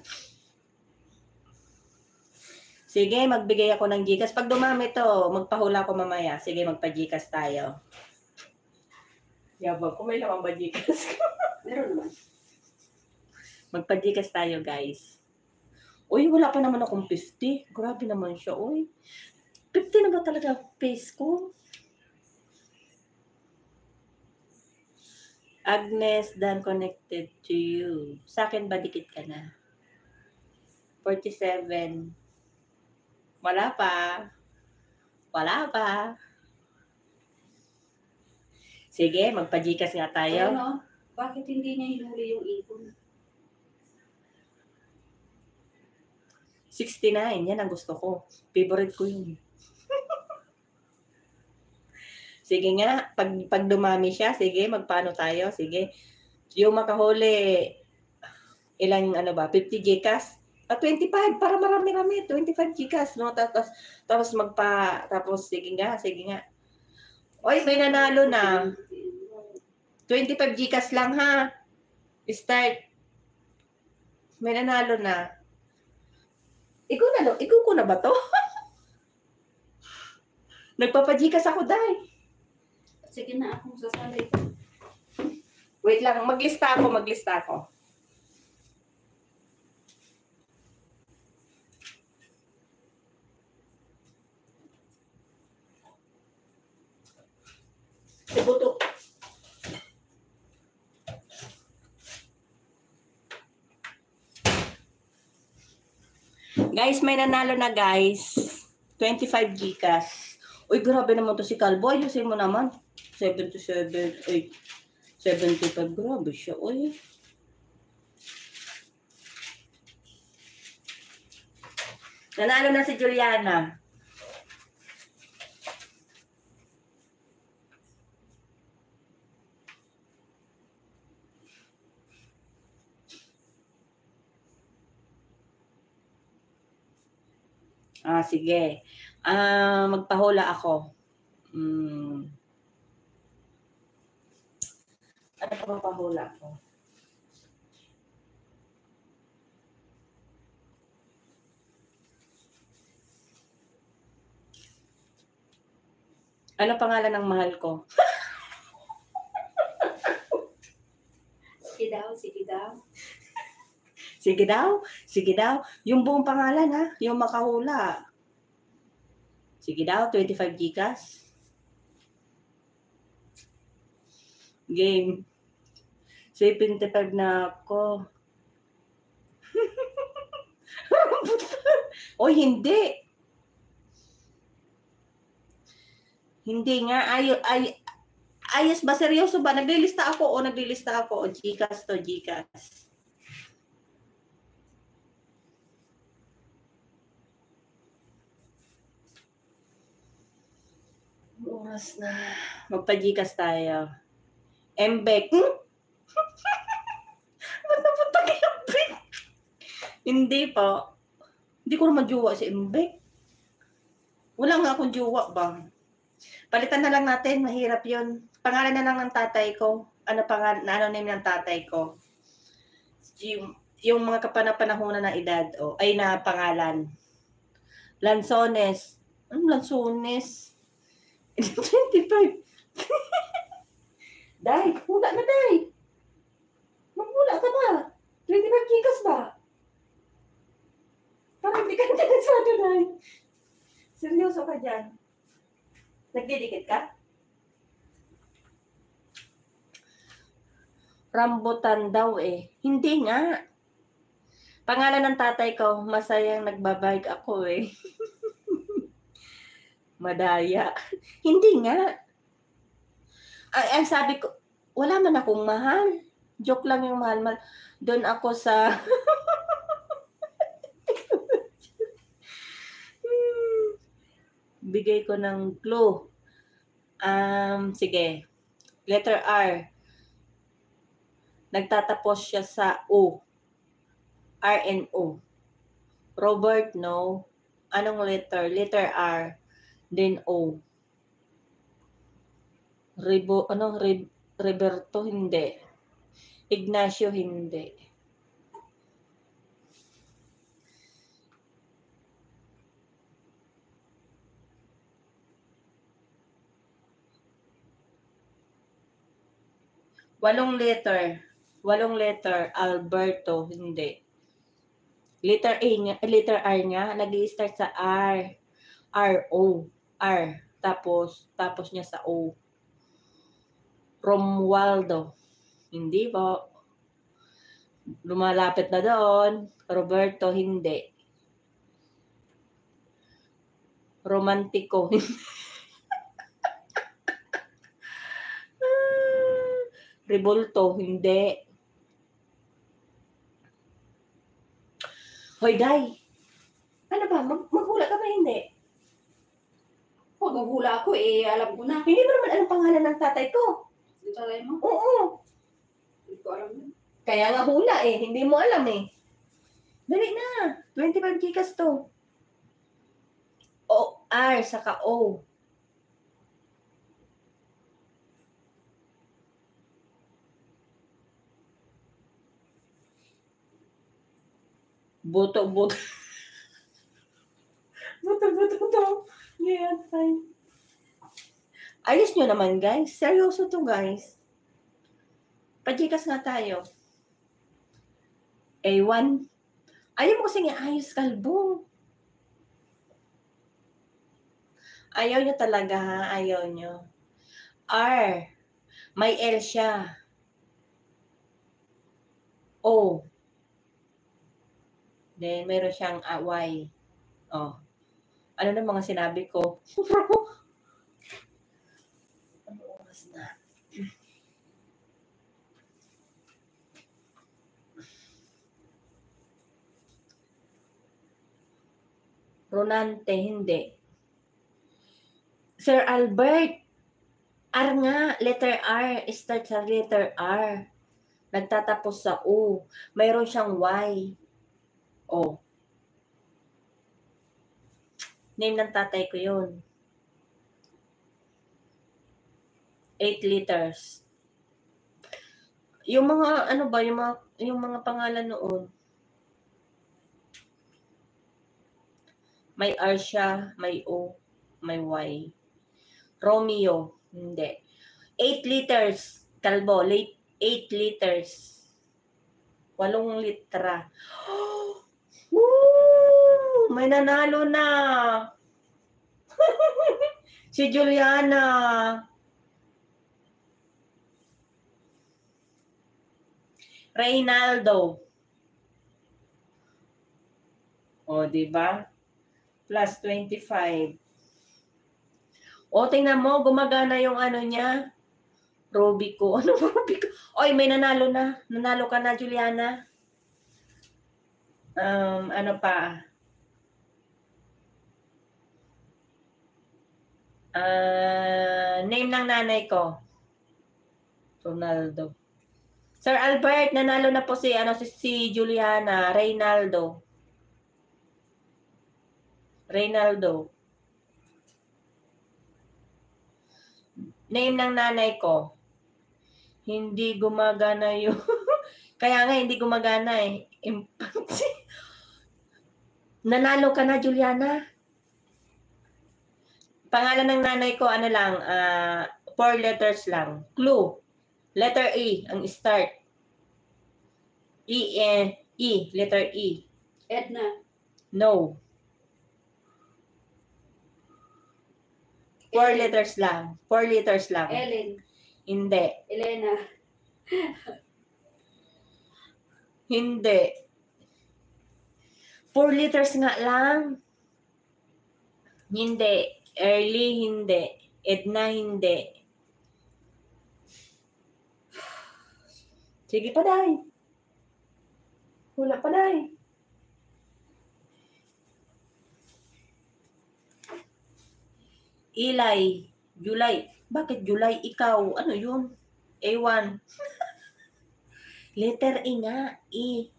Sige, magbigay ako ng Gcash. Pag dumami to, magpahula ko mamaya. Sige, magpa-Gcash tayo. Yabang, kung may lamang ba Gcash? Meron naman. Magpa-Gcash tayo, guys. Uy, wala pa naman akong 50. Grabe naman siya, uy. 50 na ba talaga face ko? Agnes, done connected to you. Sa akin ba dikit ka na? 47. Wala pa. Sige, magpa-Gcash nga tayo. Ano? Bakit hindi niya hinuli yung ibon? 69, yan ang gusto ko. Favorite ko yun. Sige nga, pag dumami siya, sige, magpaano tayo? Sige. Yung makahuli, ilang 50 Gcash? 25, para marami-rami. 25 Gcash, no? Tapos, sige nga. Oy, may nanalo na. 25 Gcash lang, ha? Start. May nanalo na. Ikaw ko na ba to? Nagpapa-Gcash ako, Day. Sige na, akong sasali. Wait lang, maglista ako. Sibuto. Guys, may nanalo na, guys. 25 Gcash. Uy, grabe naman to si Calvo. Ayusin mo naman. 77, 8, 75. Grabe siya, uy. Nanalo na si Juliana. Sige. Magpahula ako. Ano pa magpahula ko? Ano pangalan ng mahal ko? Sige daw, sige daw. Sige daw, sige daw. Yung buong pangalan ha, yung makahula. Sige daw, 25 gigas. Game. 75 na ako. Oy, hindi. Hindi nga. Ayos ba? Seryoso ba? Naglilista ako o naglilista ako? O Gcash to Gcash. Oras na. Magpa-Gcash tayo. Mbek. Ba't napunta kay Mbek? Hindi po. Hindi ko naman jowa si Mbek. Wala nga akong jowa ba? Palitan na lang natin. Mahirap yun. Pangalan na lang ng tatay ko. Ano pangalan? Ano name ng tatay ko? Yung mga kapanapanahon na edad. Oh, ay na pangalan. Lanzones. Anong Lanzones? 25. Day, hula na day. Maghula ka ba? 25 gigas ba? Parang hindi ka interesado, day. Seryoso ka dyan? Nagdidikit ka? Rambutan daw eh. Hindi nga. Pangalan ng tatay ko, masayang nagbabike ako eh. Madaya. Hindi nga. Ay, sabi ko, wala man akong mahal. Joke lang yung mahal. Doon ako sa... Bigay ko ng clue. Sige. Letter R. Nagtatapos siya sa O. R and O. Robert, no. Anong letter? Letter R. Then O. Roberto, hindi. Ignacio, hindi. Walong letter. Alberto, hindi. Letter R niya, nag-i-start sa R. R-O. R. Tapos niya sa O. Romualdo. Hindi po. Lumalapit na doon. Roberto, hindi. Romantico. Revolto, hindi. Hoy, Day. Ano ba? Maghula ka ba hindi? Maghula ako eh, alam ko na. Hindi mo naman alam pangalan ng tatay ko. Yung talay mo? Oo. Hindi ko alam yun. Kaya nga hula eh. Hindi mo alam eh. Dali na. 25 gigas to. O, R, saka O. Buto. Buto to. Yeah, fine. Ayos nyo naman, guys. Seryoso to, guys. Pa-Gcash nga tayo. A1. Ayaw mo kasing ayos, kalbo. Ayaw nyo talaga, ha? Ayaw nyo. R. May L siya. O. Then, meron siyang Y. Oh. Ano na mga sinabi ko? Ano oras na? Ronante, hindi. Sir Albert, R nga, letter R, start sa letter R. Nagtatapos sa O. Mayroon siyang Y. O. Name ng tatay ko yun. 8 letters. Yung mga, ano ba, yung mga pangalan noon. May R siya, may O, may Y. Romeo. Hindi. 8 liters. Kalbo. 8 liters. 8 litra. Woo! May nanalo na. Si Juliana. Reynaldo. O, di ba? Plus 25. O, tingnan mo, gumagana yung ano niya. Robico. Ano Robico? Oy, may nanalo na. Nanalo ka na, Juliana. Ano pa? Name ng nanay ko. Ronaldo. Sir Albert, nanalo na po si Juliana. Reynaldo. Name ng nanay ko. Hindi gumagana yung... Kaya nga, hindi gumagana eh. Nanalo ka na, Juliana. Pangalan ng nanay ko, ano lang, 4 letters lang. Clue. Letter E, ang start. Letter E. Edna. No. 4 letters lang. 4 letters lang. Ellen. Hindi. Elena. Hindi. 4 letters nga lang. Hindi. Early, hindi. Edna, hindi. Sige pa, Day. Hula pa, Day. Eli. July. Bakit July? Ikaw. Ano yun? A1. Letter E nga. E.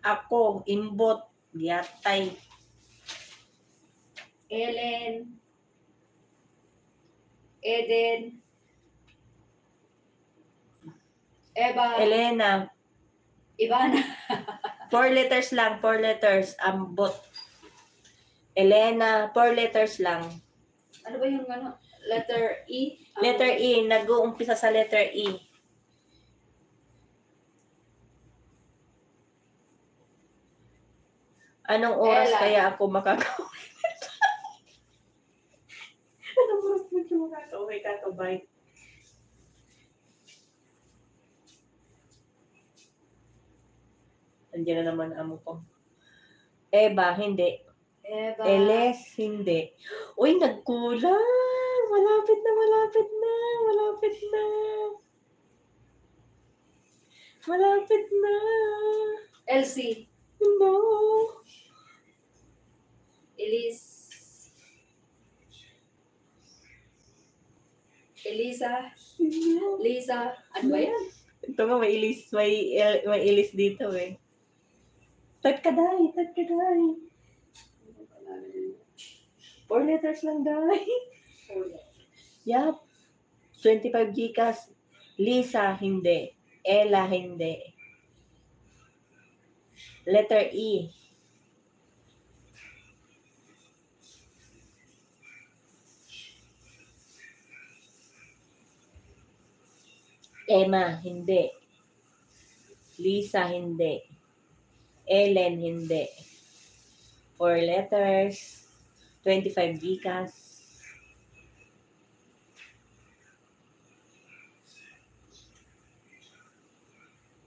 Ako. Imbot. Yatay. Ellen. Eden. Eva. Elena. Ivana. 4 letters lang. 4 letters. Ambot. Elena. 4 letters lang. Ano ba yung ano? Letter E? Letter E. Nag-uumpisa sa letter E. Anong oras Ella. kaya ako makakauwi? Anong oras na siya makakauwi? Kakabay. Andiyan na naman amo ko. Eva, hindi. Eva. Eles, hindi. Uy, nagkulang. Malapit na, malapit na. Malapit na. Malapit na. Elsie. No. Elisa. Lisa. Ano ba yan? Ito nga, may ilis dito eh. Tagkaday. 4 letters lang, day. Yup. 25 Gcash. Lisa, hindi. Ella, hindi. Letter E. Emma, hindi. Lisa, hindi. Ellen, hindi. 4 letters. 25 Gcash.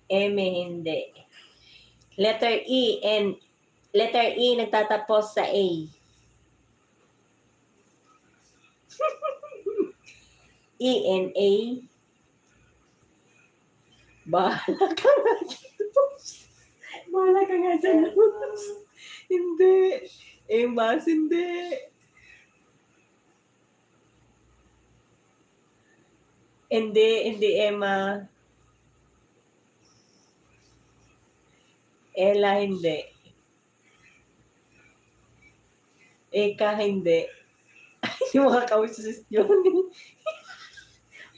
Eme, hindi. Letter E and letter E nagtatapos sa A. E and A. Bahala ka nga dyan. Bahala ka nga dyan. Hindi. Emas, hindi. Hindi Emma. Ella, hindi. Eka, hindi. Yung mga kausus yun.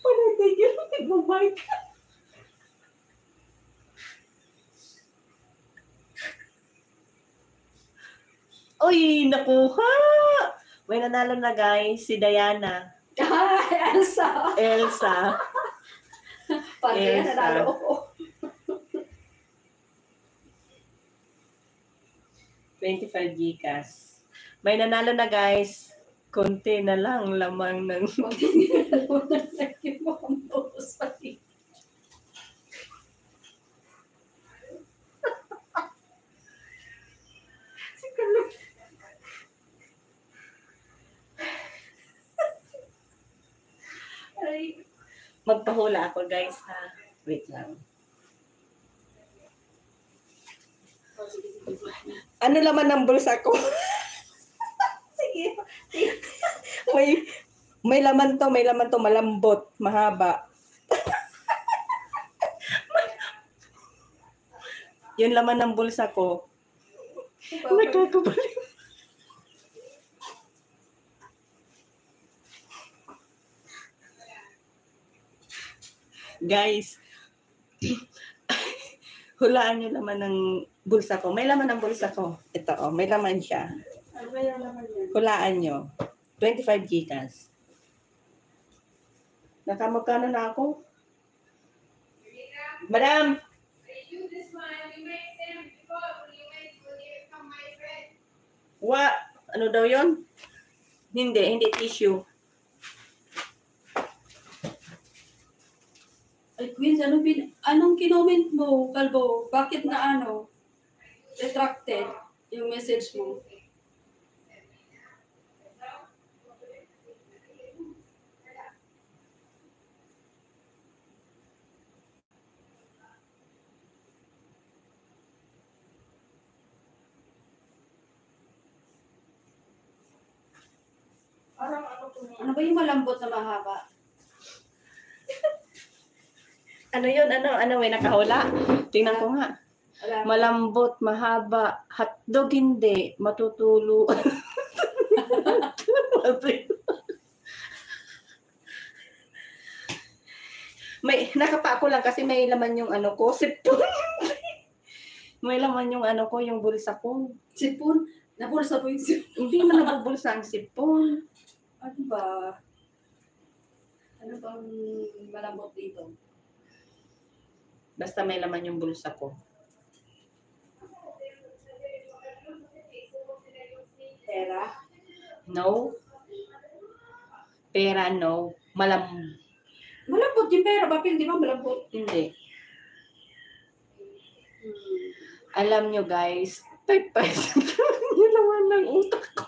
Wala tigil. Nagbabay ka. Uy, nakuha! May nanalo na guys, si Diana. Ay, Elsa. Elsa. Pati yan, Elsa. nanalo ko. 25 gikas. May nanalo na guys. Konti na lang lamang ng... Ay, Magpahula ako guys ha. Wait lang. Ano laman ng bulsa ko? Sige. May laman to, malambot, mahaba. Yung laman ng bulsa ko. Nagkakabalik. Guys, hulaan nyo laman ng bulsa ko. May laman ng bulsa ko. Ito, oh, may laman siya. ano kaya naman yan? Hulaan nyo. 25 gigas. Nakamagkano na ako? Madam! What? Ano daw yon? Hindi tissue. Ay, Queens, anong kinoment mo, Kalbo? Bakit na retracted yung message mo? Ano ba yung malambot na mahaba? Ano yun? Ano may nakahula? Tingnan ko nga. Wala. Malambot, mahaba, hotdog hindi, matutulo. May nakapa ko lang kasi may laman yung ko, sipon. May laman yung ko, yung bulsa ko. Sipon? Napulsa po yung sipon. Hindi man nabubulsa ang sipon. Ano ba? Ano bang malambot dito? Basta may laman yung bulsa ko. Pera? No? Pera, no. Malambot yung pera. Bakit di ba malambot? Hindi. Alam nyo guys, 5 pesos yung laman ng utak ko.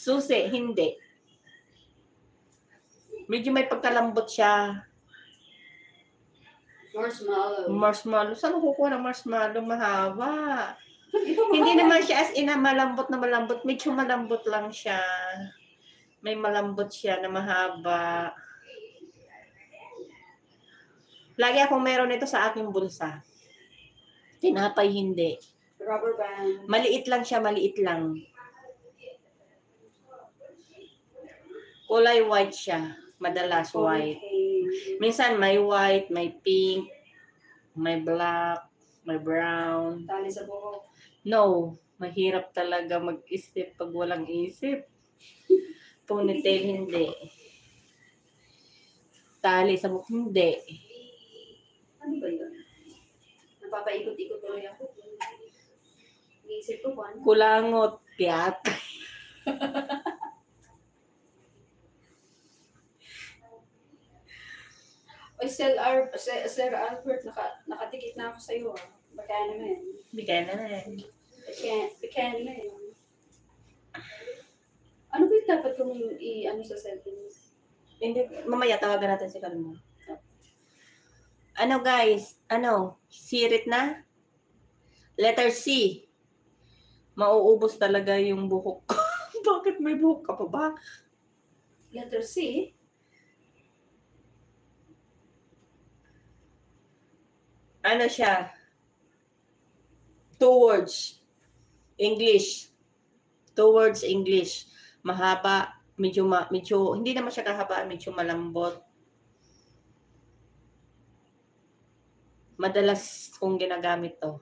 Susi, hindi. Medyo may pagkalambot siya. Marshmallow. Marshmallow. Saan ko kukuha ng marshmallow? Mahaba. Ito Hindi naman siya as in na malambot na malambot. Medyo malambot lang siya. May malambot siya na mahaba. Lagi akong meron ito sa aking bulsa. Tinapay hindi. Rubber band. Maliit lang siya, maliit lang. Kulay white siya. Madalas white. Okay. Minsan may white, may pink, may black, may brown. Tali sa buhok. No, mahirap talaga mag-isip pag walang isip. Ponytail hindi. Tali sa buhok hindi. Ano ba yun? Napapaikot-ikot tuloy ako. Iisip ko po ano? Kulangot, tiyat. Oy, Sir Albert, nakatikit na ako sa iyo. Baka naman. Bigay na rin. Baka naman. Ano ba yung dapat kong sa settings? Hindi, mamaya tawagan natin si Kalmo. Ano guys? Sirit na? Letter C. Mauubos talaga yung buhok ko. Bakit may buhok ka pa ba? Letter C? Ano siya? 2 words. English. 2 words English. Mahaba, medyo hindi naman siya kahaba, medyo malambot. Madalas kong ginagamit to.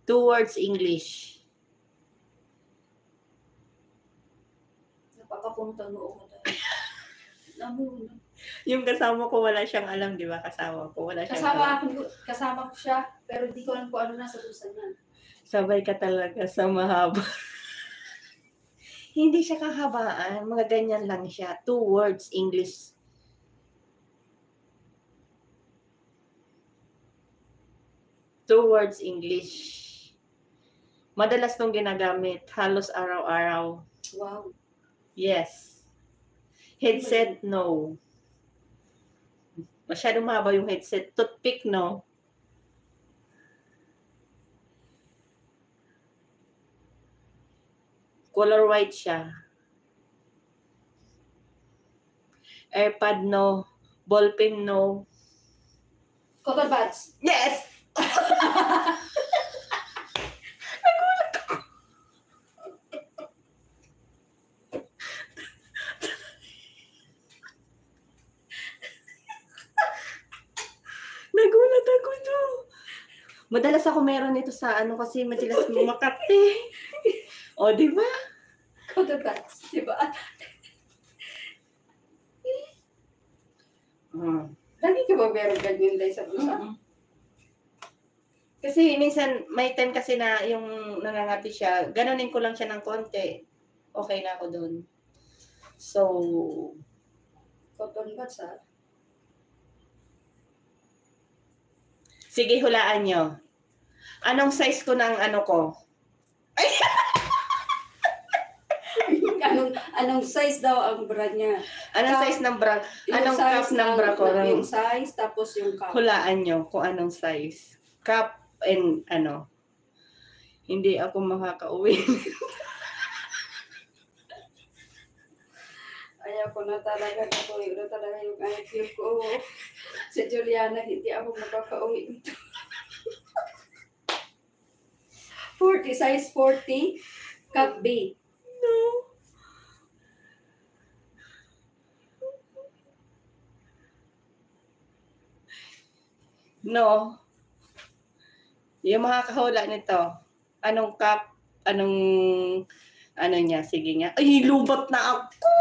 Two words English. Napakapunta mo ako tayo. Namu- Yung kasama ko wala siyang alam, di ba? Kasama ko wala siyang alam. Kasama ko siya, pero di ko alam kung ano nasa pusa niya. Sabay ka talaga sa mahaba. Hindi siya kahabaan. Mga ganyan lang siya. Two words English. Two words English. Madalas tong ginagamit. Halos araw-araw. Wow. Yes. Headset, no. Masyadong mahaba yung headset. Toothpick, no. Color white siya. AirPod, no. Ballpen, no. Cotton buds. Yes! Nagulat ako to. Madalas ako meron nito sa ano kasi madalas Makati. O, di ba? Cotton buds. Diba? Lagi ka ba meron ganyan tayo sa pusa? Kasi minsan, may time kasi na yung nangangati siya, ganunin ko lang siya ng konti. Okay na ako dun. So, Cotton buds ha? sige, hulaan nyo. Anong size ko ng ano ko? Anong size daw ang bra niya? Anong Cup. size ng bra? Yung Anong size cup ng bra ko? Yung size, tapos yung cup. Hulaan nyo kung anong size. Cup and ano. Hindi ako makakauwi. Ayaw ko na talaga, natuloy na talaga yung IQ ko. Si Juliana, hindi ako makakauwi dito. 40, size 40, cup B. No. No. Yung makakahula nito. Anong cup? Anong ano niya? Sige nga. Ay, lubat na ako.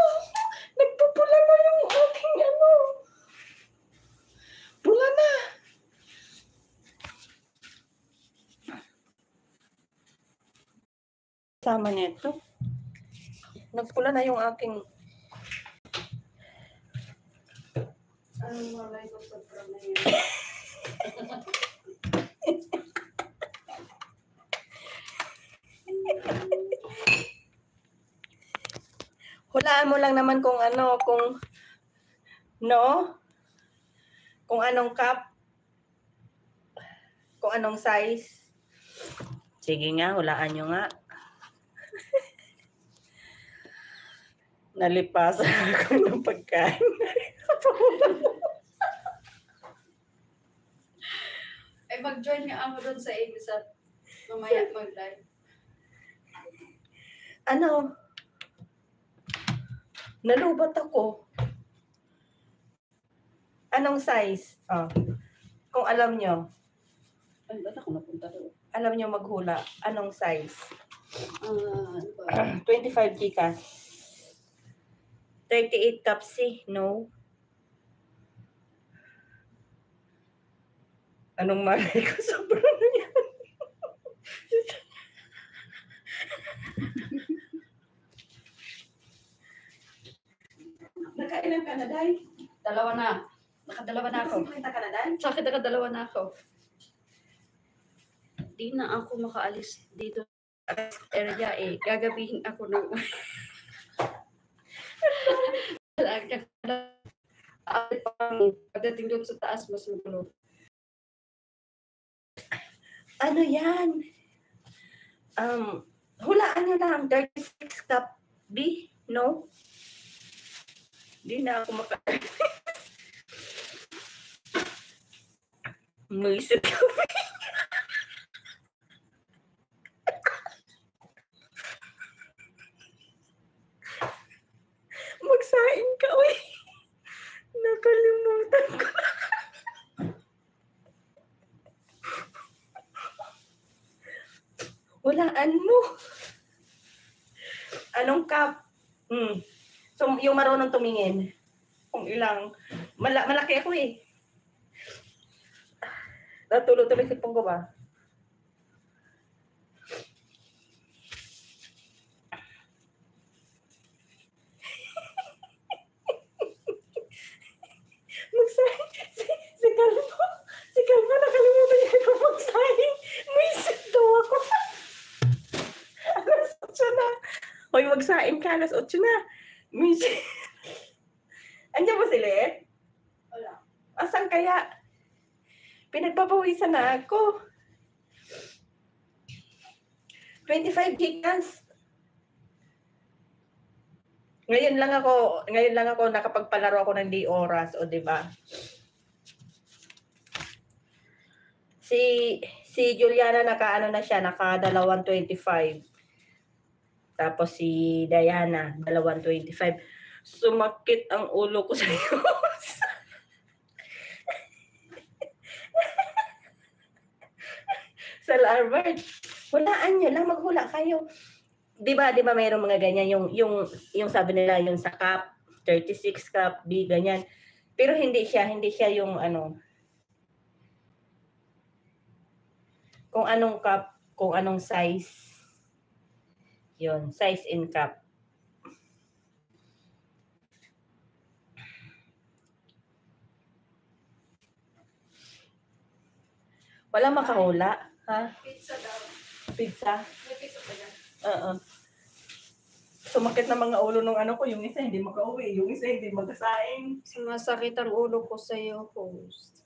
Nagpupula na yung aking ano. Pula na. Sama nito. Nagpula na yung aking Anong malay ko sa bra na yan? hulaan mo lang naman kung ano, kung no? Kung anong cup, kung anong size. Sige nga, hulaan nyo nga. Nalipasan ako ng pagkain. Ay, mag-join nga ako doon sa English at mamaya mag-live. Ano? Nalubat ako. Anong size? Oh. Kung alam nyo, Ay, ba't ako napunta doon? alam nyo maghula. Anong size? Ano ba? 25 gikas. 38 cups eh. No. Anong malay ko sa brano yan? Nakailan ka na, Day? Dalawa na. Nakadalawa na ako. Nakasikwenta ka na, Day? Sa akin, nakadalawa na ako. Di na ako makaalis dito sa area eh. Gagabihin ako ng... Pagdating doon sa taas, mas magulo. Ano yan? Hulaan nyo lang. 36 cup B? No? Hindi na ako maka... Muisip kami. Magsain ka, uy. Nakalimutan ko na. Hulaan mo. Anong cup? So, yung marunong tumingin. Kung ilang. Malaki ako eh. Natuloy-tuloy si Punggo ba? Magsahin. Si Calvo, nakalimutan niya ako magsahin. May isip daw ako. Alas 8 na. Hoy, magsahin ka. Alas 8 na. May isip. Andiyan ba sila eh? Wala. Asan kaya? Pinagpapawisan na ako. 25 gigas. Ngayon lang ako nakapagpalaro ako ng di oras, o 'di ba? Si Juliana naka 225. Tapos si Diana 225. Sumakit ang ulo ko sa iyo. Sa Harvard. Hulaan nyo lang, maghula kayo. Di ba mayroong mga ganyan, yung sabi nila, yung sa cup, 36 cup, B, ganyan. Pero hindi siya yung ano, kung anong cup, kung anong size. Yun, size in cup. Wala makahula. Ha? Pizza daw. Pizza? May pizza pa dyan. Oo. Sumakit na mga ulo ng ano ko, yung isa hindi makauwi, yung isa hindi magkasaing. Sumasakit ang ulo ko sa iyo, host.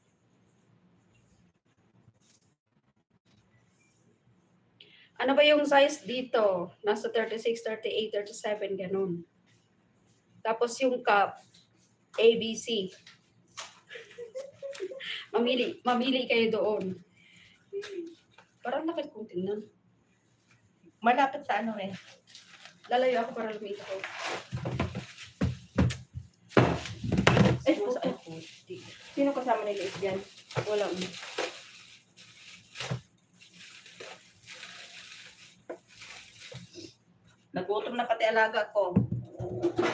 Ano ba yung size dito? Nasa 36, 38, 37, ganun. Tapos yung cup, ABC. Mamili kayo doon. Parang nakit kong tingnan. Malapit sa ano eh. Lalayo ako para lumita ko. Sino kasama ni Liit dyan? Wala. Nagutom na pati alaga ko.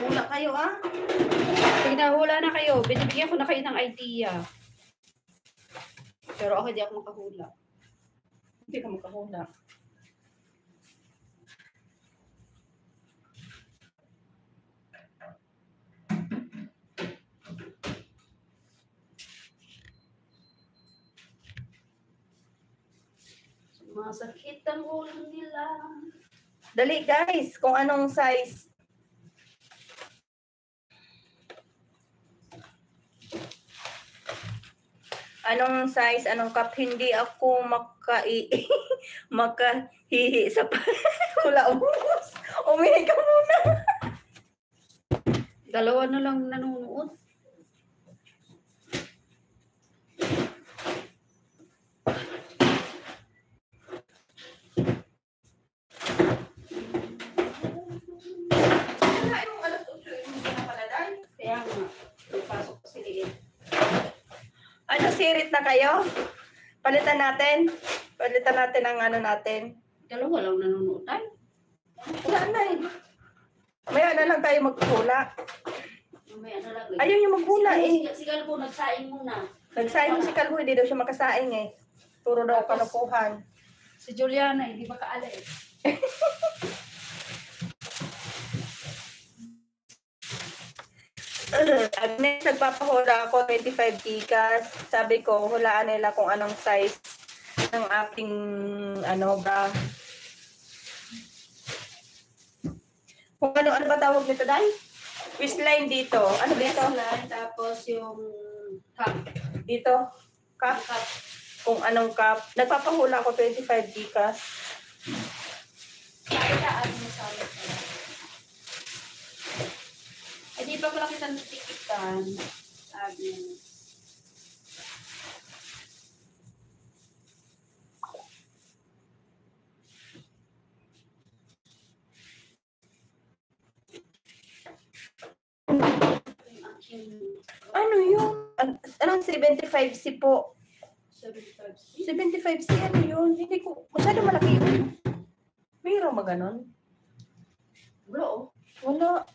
Hula kayo ah. Pag nahula na kayo, binibigyan ko na kayo ng idea. Pero ako hindi ako makahula. Hindi ka makahula. Masakit ang ulo nila. Dali guys, kung anong size. Anong size, anong cup, hindi ako makahihi sa wala ubos. Umihi ka muna. Dalawa na lang nanonood. Kaya nga, pasok ko si Liit. Ano, sirit na kayo? Palitan natin ang ano natin. Dalawa lang nanonood tayo. Wala na eh. Maya na lang tayo magpula. Mamaya na lang. Ayaw niyo maghula eh. Si Galbo, nagsaing muna. Nagsaing si Calvo, hindi daw siya makasaing eh. Puro daw kalokohan. Si Juliana, hindi ba kaalis? Agnes, nagpapahula ako 25 gigas. Sabi ko, hulaan nila kung anong size ng aking ano ba. Kung ano ba tawag nito, Day? Waistline dito. Ano dito? Line, tapos yung cup. Dito. Cup. Kung anong cup. Nagpapahula ako 25 gigas. Kailaan mo sa akin. Eh, di ba ko lang kitang tikitan? Sabi mo. Ano yun? Anong 75C po? 75. 75C, ano yun? Hindi ko, masyado malaki yun. Mayroon ba ganon? Wala, oh. Wala.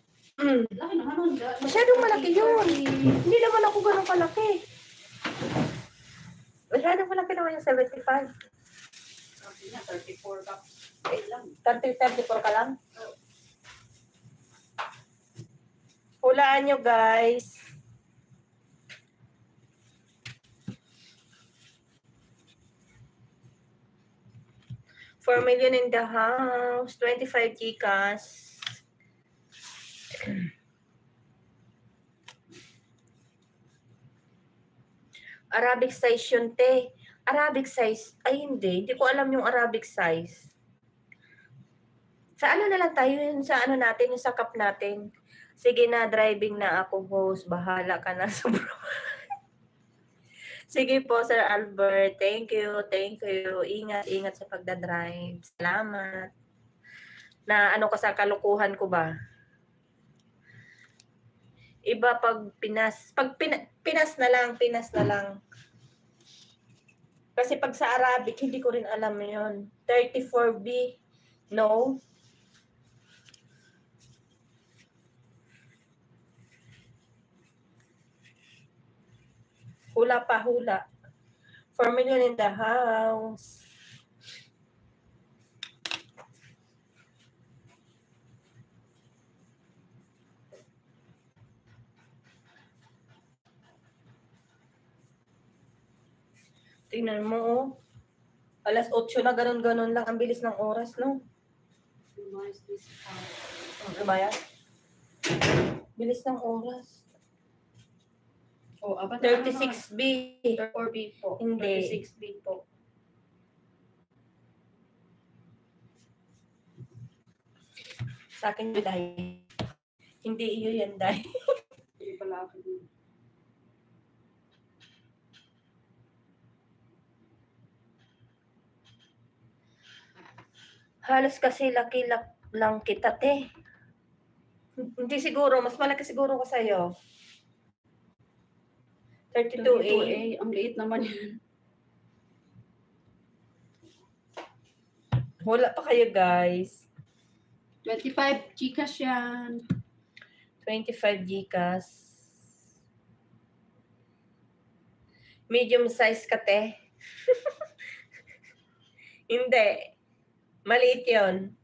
Laki naman nun. Masyadong malaki yun. Hindi naman ako ganun kalaki. Masyadong malaki naman yung 75. Sabi niya, 34 ka. Lang. 34 ka lang? Hulaan nyo, guys. $4 million in the house. 25 Gcash. Arabic size yun, te. Arabic size. Ay, hindi. Hindi ko alam yung Arabic size. Sa ano na lang tayo yun? Sa ano natin, yung sa cup natin. Sige na, driving na ako, host. Bahala ka na sa bro. Sige po, Sir Albert. Thank you, thank you. Ingat, ingat sa pagdadrive. Salamat. Na ano ka sa kalukuhan ko ba? Iba pag Pinas. Pag Pinas na lang, Pinas na lang. Kasi pag sa Arabic, hindi ko rin alam yun. 34B. No. Hula pa, hula. 4 million in the house. Tingnan mo, oh. Alas 8 na, ganun-ganun lang. Ang bilis ng oras, no? Ano ba yan? Bilis ng oras. Oh, apat 36B. 34B po. Hindi. 36B po. Sa akin yun, Day. Hindi iyo yan, Day. Hindi pala akin yun. Halos kasi laki lang kita, te. Hindi siguro. Mas malaki siguro ko sa'yo. 32A. Ang liit naman yun. Wala pa kayo, guys. 25 Gcash yan. 25 Gcash. Medium size ka, te. Hindi. Maliit yun.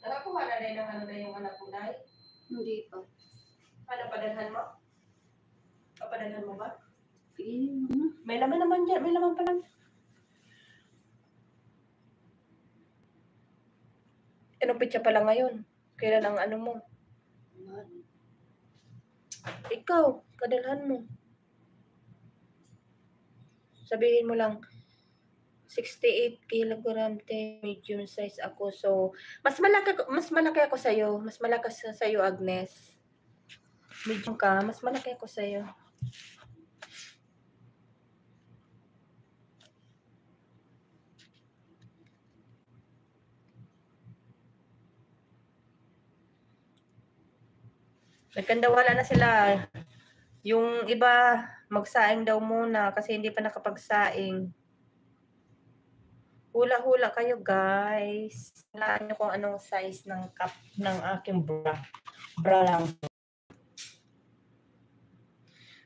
Nakakuha na rin ng ano na yung anak mo, Nay? Hindi pa. Ano, padalhan mo? Papadalhan mo ba? Tingin mo na. May laman naman dyan. May laman pa lang. Inupit siya pala ngayon. Kailan ang ano mo? Ikaw, padalhan mo. Sabihin mo lang, 68 kilogram, te, medium size ako. So, mas malaki ako sa'yo. Mas malaki sa'yo, Agnes. Medium ka, mas malaki ako sa'yo. Nagkandawala na sila. Yung iba, magsaing daw muna kasi hindi pa nakapagsaing. Hula-hula kayo, guys. Hulaan nyo kung anong size ng cup ng aking bra. Bra lang.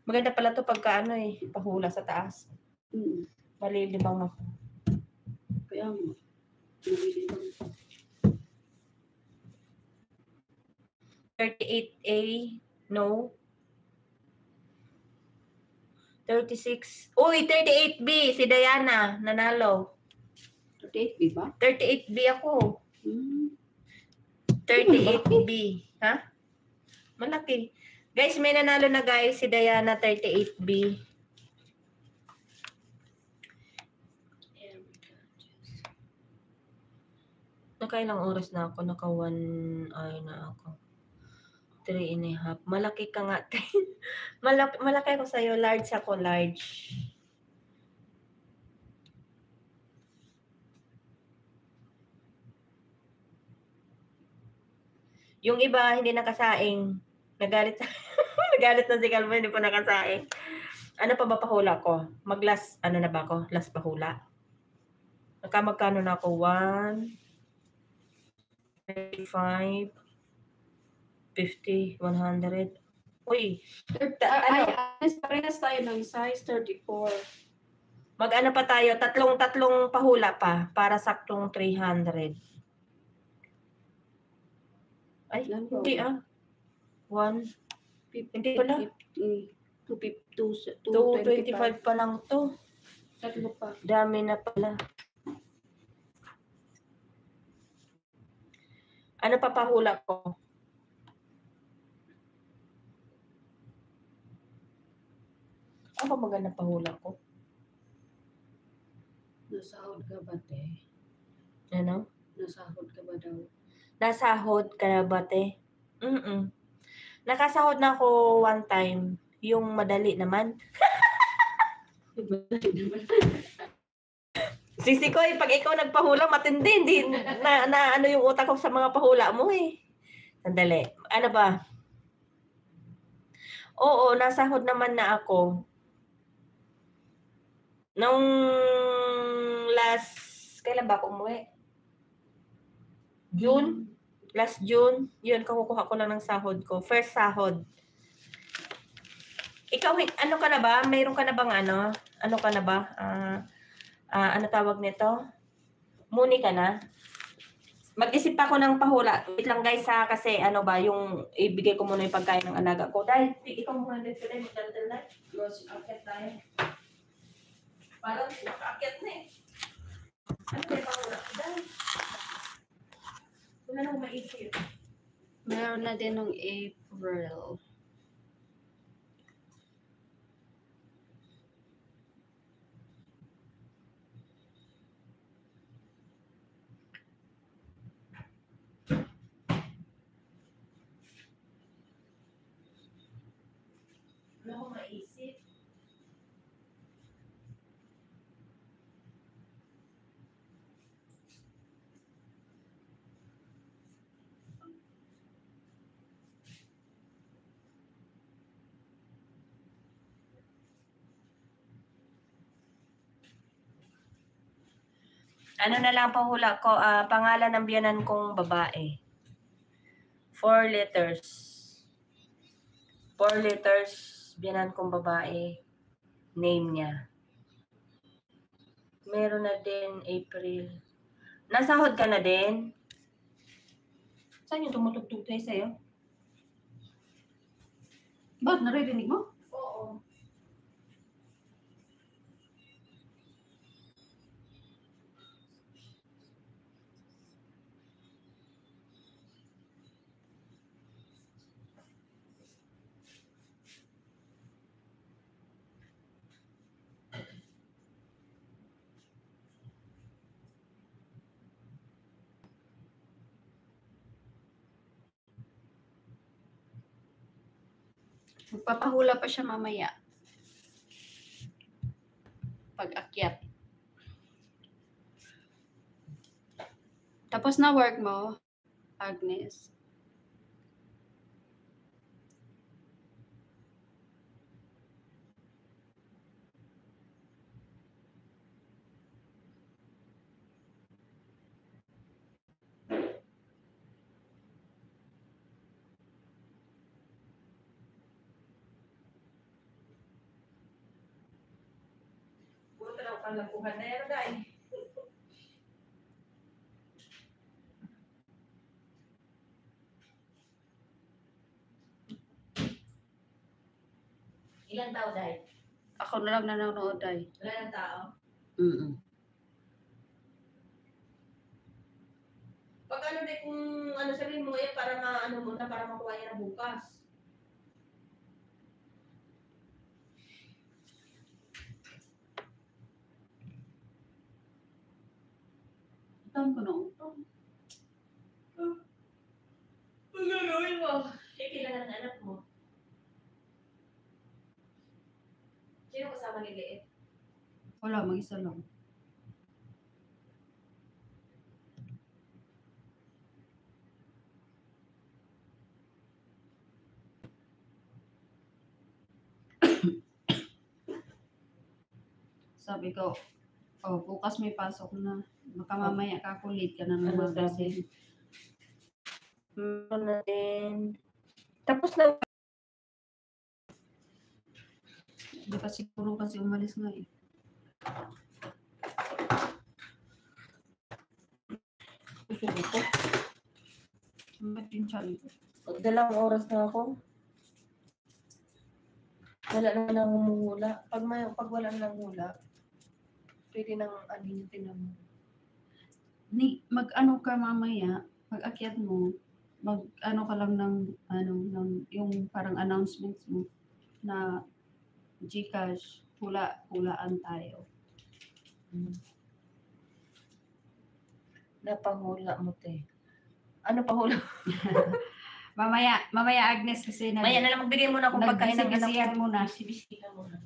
Maganda pala to pagka ano eh, pahula sa taas. Malilibang ako. Kaya mo. Nabili lang. 38A, no. 36. Uy, 38B, si Diana, nanalo. 38B ba? 38B ako. 38B. 38B. Ha? Malaki. Guys, may nanalo na guys, si Diana, 38B. Nakailang oras na ako? Naka 1 hour na ako. 3.5. Malaki ka nga. malaki ako sa'yo. Large ako. Large. Yung iba, hindi nakasaing. Nagalit sa... Nagalit na si Calvo, hindi pa nakasaing. Ano pa ba pahula ko? Mag-last, ano na ba ako? Last pahula. Magkano na ako? 1, 35, 50, 100. Uy, Ay, ano? parehas tayo ng size 34. Mag-ano pa tayo? Tatlong pahula pa para saktong 300. Ay, Yan ba? hindi 1, hindi pala. 225 pa lang to. Tatlo pa. Dami na pala. Ano pa pahula ko? Ano pa maganda pahula ko? Nasahod ka ba, te? Ano? Nasahod ka ba daw? Nasahod ka na ba, te? Nakasahod na ako one time. Yung madali naman. Sisi ko, pag ikaw nagpahula, matindi. Hindi na ano yung utak ko sa mga pahula mo eh. Sandali. Ano ba? Oo, nasahod naman na ako. Nung last, kailan ba ako umuwi? June? Last June, yun, kakukuha ko lang ng sahod ko. First sahod. Ikaw, ano ka na ba? Mayroon ka na bang ano? Ano ka na ba? Ano tawag nito? Muni ka na? Mag-isip ako ng pahula. Wait lang guys ha, kasi ano ba, yung ibigay ko muna yung pagkain ng alaga ko. Dahil, ikaw muna dito dahil magdaldal na. Los, akit tayo. Parang nakaakyat na eh. Ano ba yung pahula? Dahil, wala nang maisip. Meron na din nung April. Wala akong maisip. Ano na lang pahula ko, pangalan ng biyanan kong babae. 4 letters. 4 letters, biyanan kong babae. Name niya. Meron na din April. Nasahod ka na din? Saan yung tumutugtog tayo sa'yo? Ba't naririnig mo? Oo. Magpapahula pa siya mamaya. Pag-akyat. Tapos na work mo, Agnes. Puro ka lang kalapuhan na yan, guys. Ilan tao, Day? Ako na lang nanonood ay. Wala ng tao? Pag ano din, kung ano sabihin mo yan, para maano mo na, para makuha niya na bukas. Utang ko na utang. Sino kasama ni Liit? Wala, mag-isa lang. Sabi ko, oh, bukas may pasok na. Baka mamaya ka kulit ka na ng Ano magazine. Meron na din. Tapos na. Di pa siguro kasi umalis nga eh. Busog ako. Ba't yung channel? Dalawang oras na ako. Wala naman ang humuhula. Pag wala nang hula, pwede nang alimutin mo. Mag-ano ka mamaya, pag-akyat mo, mag-ano ka lang ng, yung parang announcements mo na GCash, hulaan tayo. Napahula mo, te. Ano pahula? Mamaya Agnes kasi Maya na lang magbigay mo na akong pagkain ng anak nagbisi-bisihan ko. mo na. Bisi-bisihan mo na.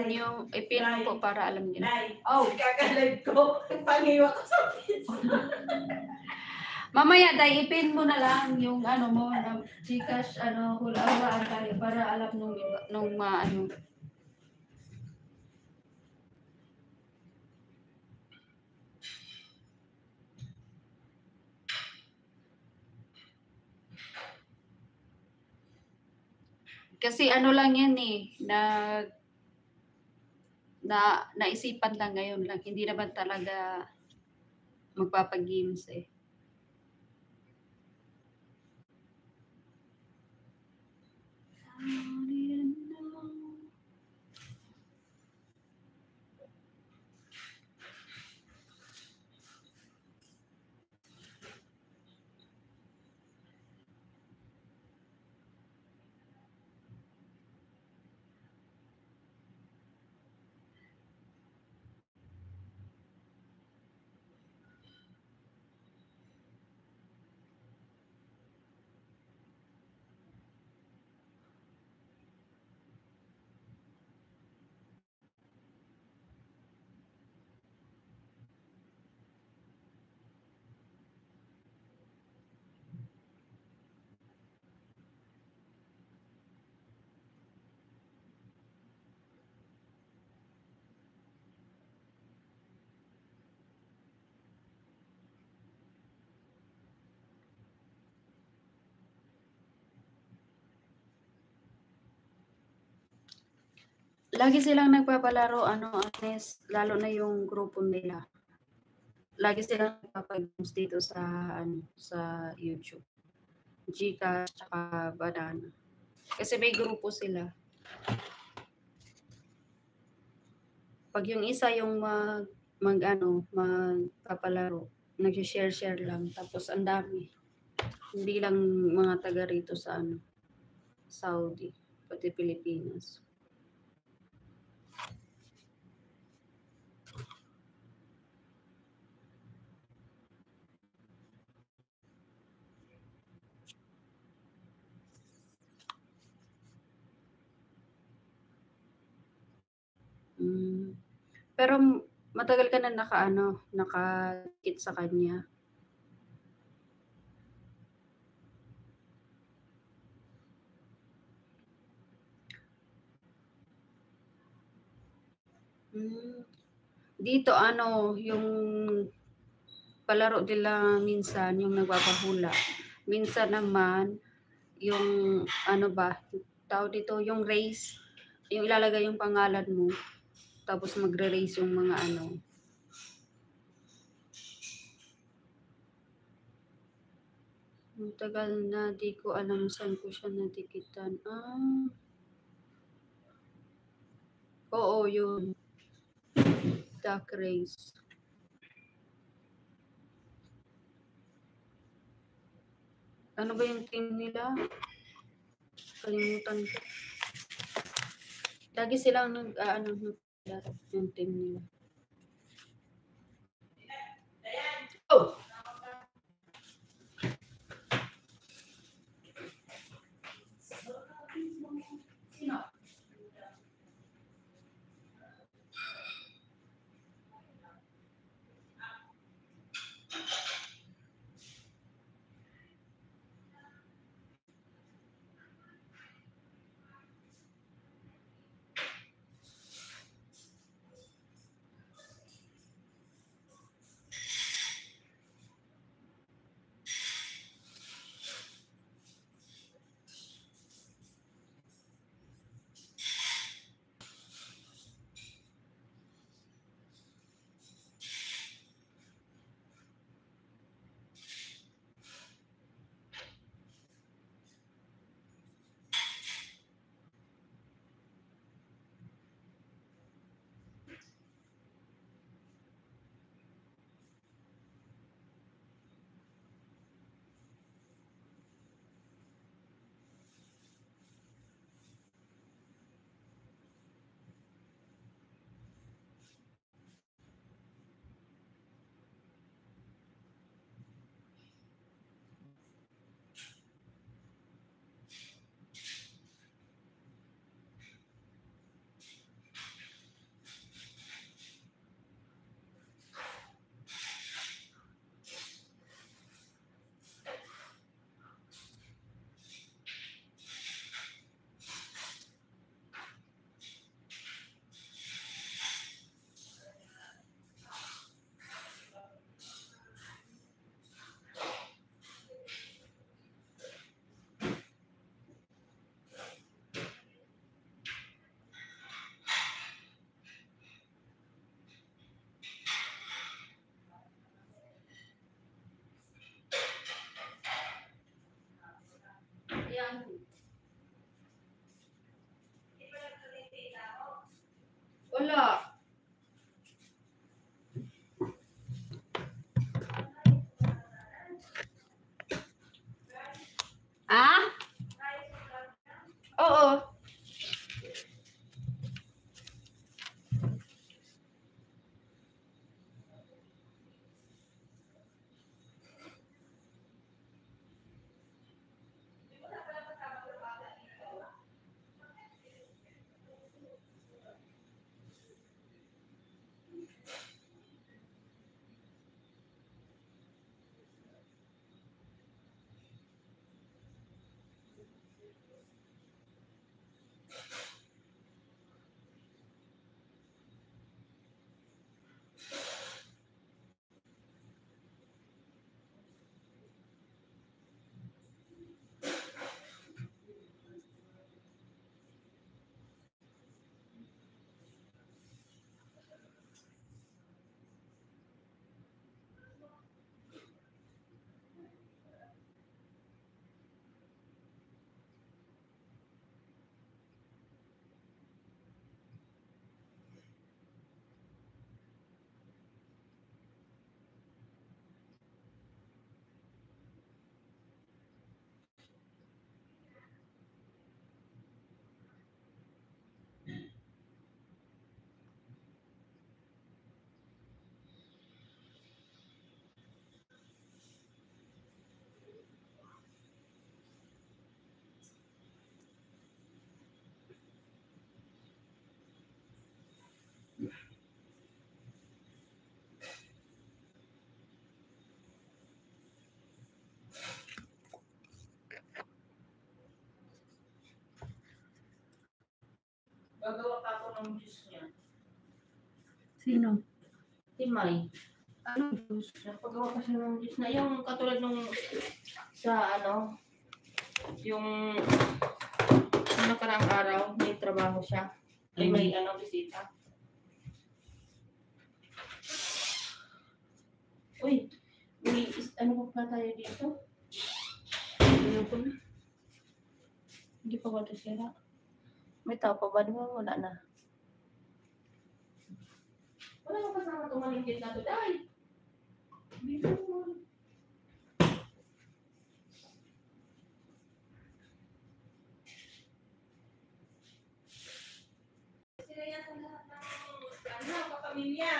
Yung ipin mo po para alam niyo. Nay, Oh, kakalive ko. Pangiwa ko sa mamaya dahil ipin mo na lang yung ano mo na GCash hulaan tayo para alam nung ano. Kasi ano lang yan eh, naisipan lang ngayon lang. Hindi naman talaga magpapag-games eh. Lagi silang nagpapalaro, Agnes, lalo na yung grupo nila. Lagi silang nagpapag-games dito sa YouTube. GCash, tsaka Banana. Kasi may grupo sila. Pag yung isa yung magpapalaro, nag-share lang. Tapos ang dami. Hindi lang mga taga rito sa Saudi, pati Pilipinas. Pero matagal ka na nakakit sa kanya. Dito yung palaro nila minsan yung nagpapahula. Minsan naman yung tawag dito yung race, yung ilalagay yung pangalan mo tapos magre-race yung mga Tagal na di ko alam saan ko siya nadikitan. Oo, yun. Duck race. Ano ba yung team nila? Kalimutan ko. Lagi silang naglalaro yung team nila. Oh! Sino? Yan. Wala. Ah? Oo. Gagawa pa ako ng juice niya. Sino? Timay. Ano juice? Napagawa pa siya ng juice na yung katulad nung sa yung nakaraang araw, may trabaho siya. Ay, may bisita. Uy, may ano pa tayo dito? Hindi pa ba ito sira? May tao pa ba? Di ba wala na? Wala ka kasama tumalingkit na to, dahil. Bigyan mo. Sila yan ang lahat ng kapamilya.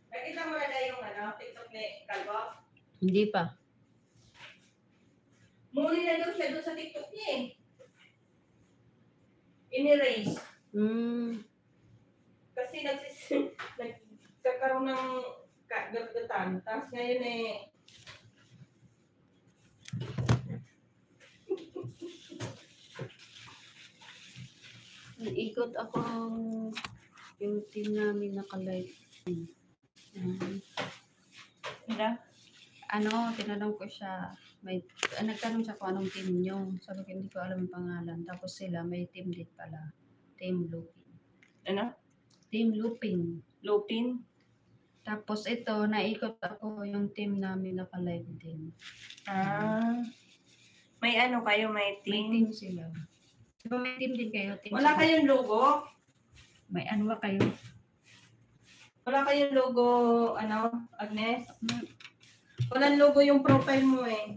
Nakita mo na yung TikTok ni Calvo? Hindi pa. Muli na daw siya doon sa TikTok niya eh. In-erase. Kasi nagkakaroon ng kagagatan. Tapos ngayon eh, Ikot ako yung team namin naka-live. Tinanong ko siya, nagtanong siya kung anong team nyo. Sabi ko, hindi ko alam yung pangalan. Tapos sila, may team lead pala. Team Looping. ano? Team Looping. Lupin? Tapos ito, naikot ako yung team namin naka-live din. May ano kayo, may May team? team sila. Diba may team din kayo? Team Wala sila. kayong logo? May ano ba kayo? Wala kayong logo, Agnes? Walang logo yung profile mo eh.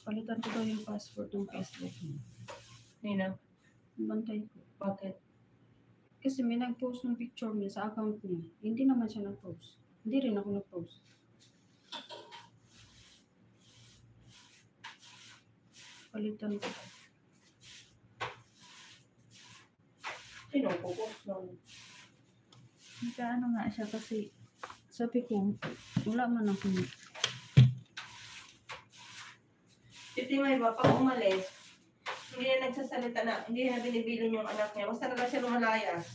Palitan ko daw yung password ng Facebook mo. Nino? Bantay ko. Bakit? Kasi may nag-post ng picture niya sa account niya. Hindi naman siya nag-post. Hindi rin ako nag-post. Palitan ko. Sino po nun? Nagkaano nga siya kasi sabi ko, wala man ako. Titi May ba, pag umalis, hindi na nagsasalita na, hindi na binibilin yung anak niya. Basta na lang siya lumalayas.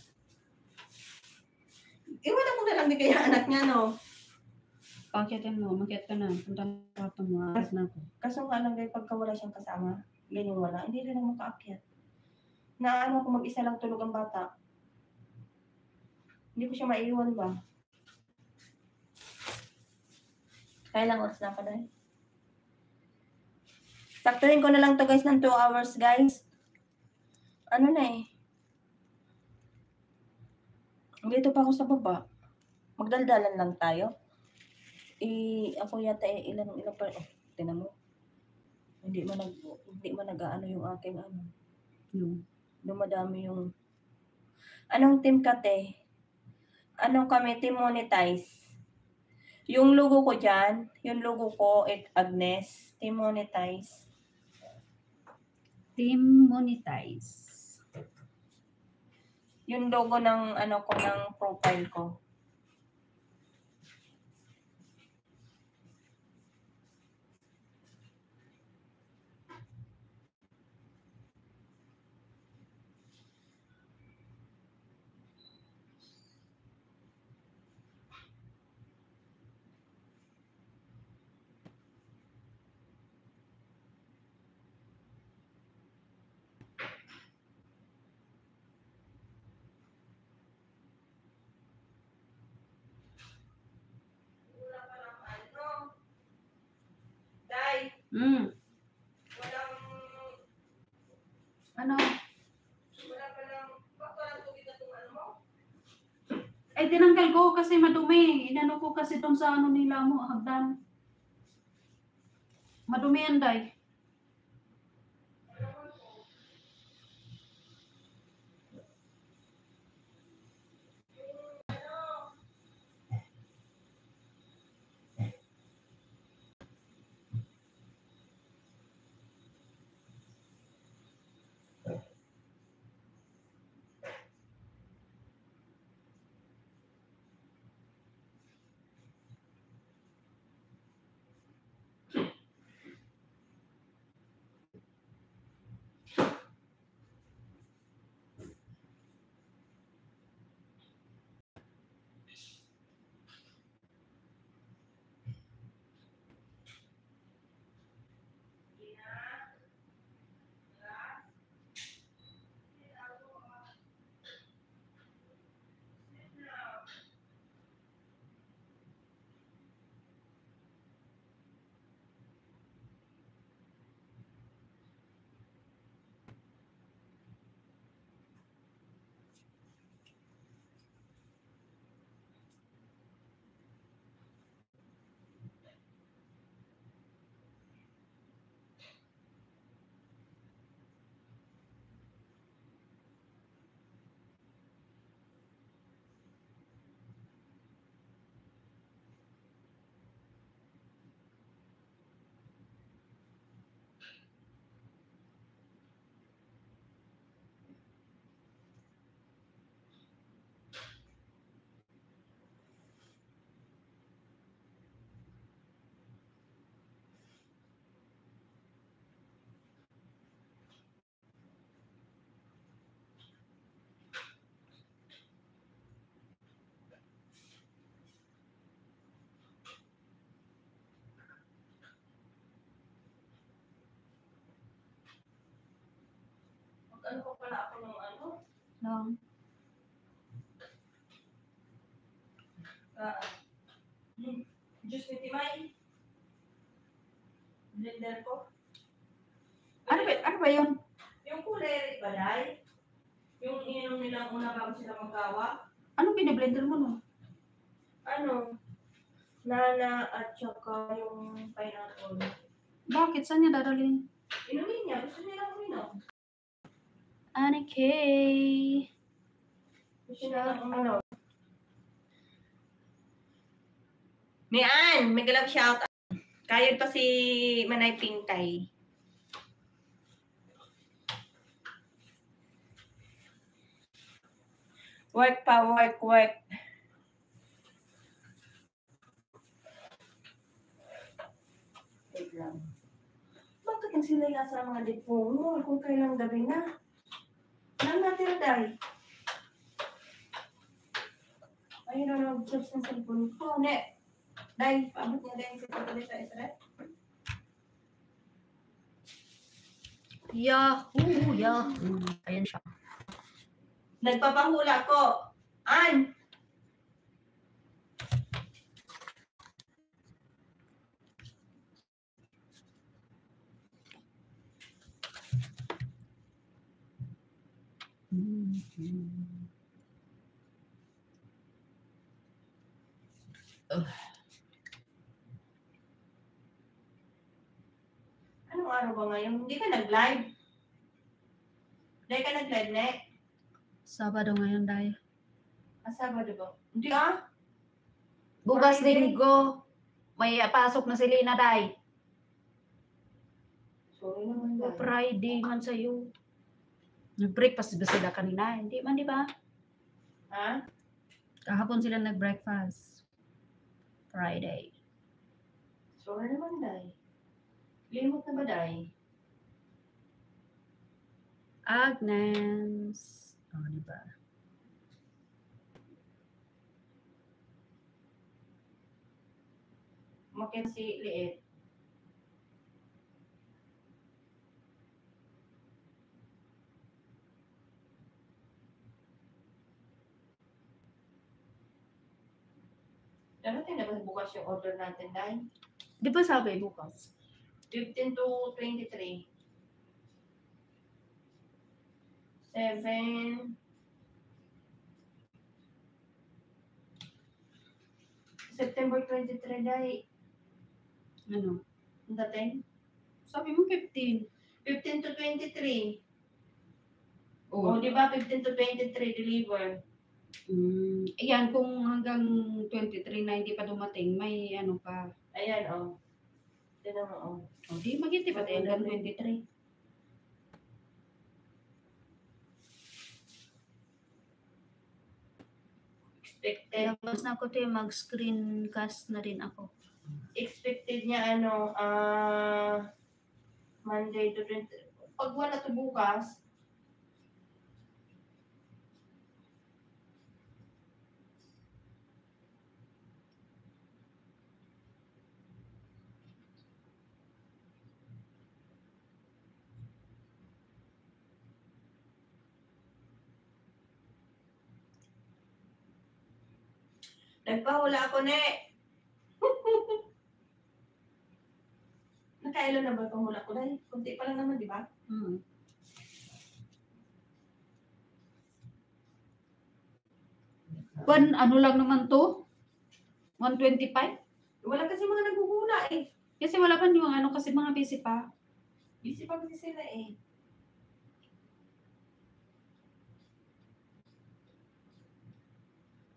Iwanan mo na lang di kaya anak niya, no? Pakitin mo, makiat ka na. Punta na ako mo, akat na ako. Kaso nga lang guys, pagka wala siyang kasama, ganyan wala, hindi rin naman makaakyat. Naano kung mag-isa lang tulog ang bata. Hindi ko siya maiiwan ba? Kaya lang oras na pa dahil. Saktuhin ko na lang to guys ng 2 hours guys. Ano na eh. Dito pa ako sa baba. Magdaldalan lang tayo. Ako yata ilan pa. Tinan mo. Hindi man nag-aano yung aking ano. Dumadami yung anong team ka te? Anong kami team monetize? Yung logo ko dyan, yung logo ko Agnes, team monetize. Team Monetize. Yung logo ng ng profile ko. Dai, walang Ano? wala pa lang tubig na itong ano mo? Ay, tinanggal ko kasi madumi. Inano ko kasi doon sa ano nila mo, hagdan. Madumi yan, day. Ano ko pala ako ng ano? Lang. Juice ni Timay. Blender ko. Ano ba yun? Yung kulay ba, Day? Yung ininom nilang una bago sila magkawa? Anong biniblender mo no? Ano? Nana at saka yung pineapple. Bakit? Saan niya dadalhin? Inumin niya. Gusto niya lang uminom. Ani Kay. Gusto niya lang uminom. Mian! May galap shout out. Kayod pa si Manay Pingtay. Work pa, work. Wait lang. Bakit ang sila nasa mga dipong mo kung kailang gabi na? Nang natira, Day? Ayun na nag-charge ng cellphone ko. Ne, Day, paabot niya Day sa patuloy sa Israel. Yahoo! Yahoo! Ayan siya. Nagpapahula ko. An! Anong araw ba ngayon? Hindi ka nag-live? Hindi ka nag-live, ne? Sabado ngayon, day. Sabado ba? Hindi ah. Bukas Friday. linggo. May pasok na si Lina, day. Sorry naman, Day. Friday man sa'yo. Nag-breakfast ba sila kanina? Hindi man, di ba? Ha? Kahapon sila nag-breakfast. Friday. Sorry naman, Day. Limot na ba, Day? Agnes. Oh, di ba? Makin si Liit. Dapat na ba bukas yung order natin, Day? Di ba sabi bukas? 15 to 23. 7. September 23 day. Ano? Ang dating? Sabi mo 15. 15 to 23. Oh. O, di ba? 15 to 23 deliver. Ayan, kung hanggang 23 na hindi pa dumating, may ano pa. Ayan, oh. Tignan mo, oh. O, di magiti pa tayo hanggang 23. Expected. Labas na ako tayo, mag-screencast na rin ako. Expected niya, Monday to 20. Pag wala to bukas, nagpahula ako, ne. Nakailan na ba yung pahula ko? Dahil kunti pa lang naman, di ba? Ano lang naman to? 125? Wala kasi mga naguhula eh. Kasi wala pa yung ano, kasi mga busy pa. Busy pa kasi sila eh.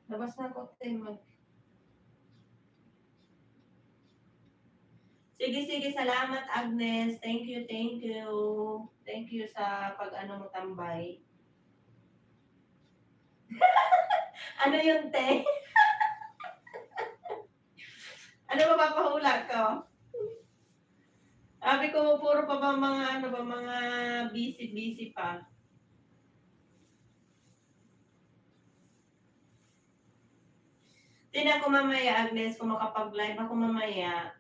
Labas na ako, Tim. Sige, salamat Agnes. Thank you. Thank you sa pag-ano mo tambay. Ano yung te? Ano ba papahula ko? Sabi ko, puro pa ba mga busy pa. Tingnan ko mamaya, Agnes, kung makapag-live ako mamaya,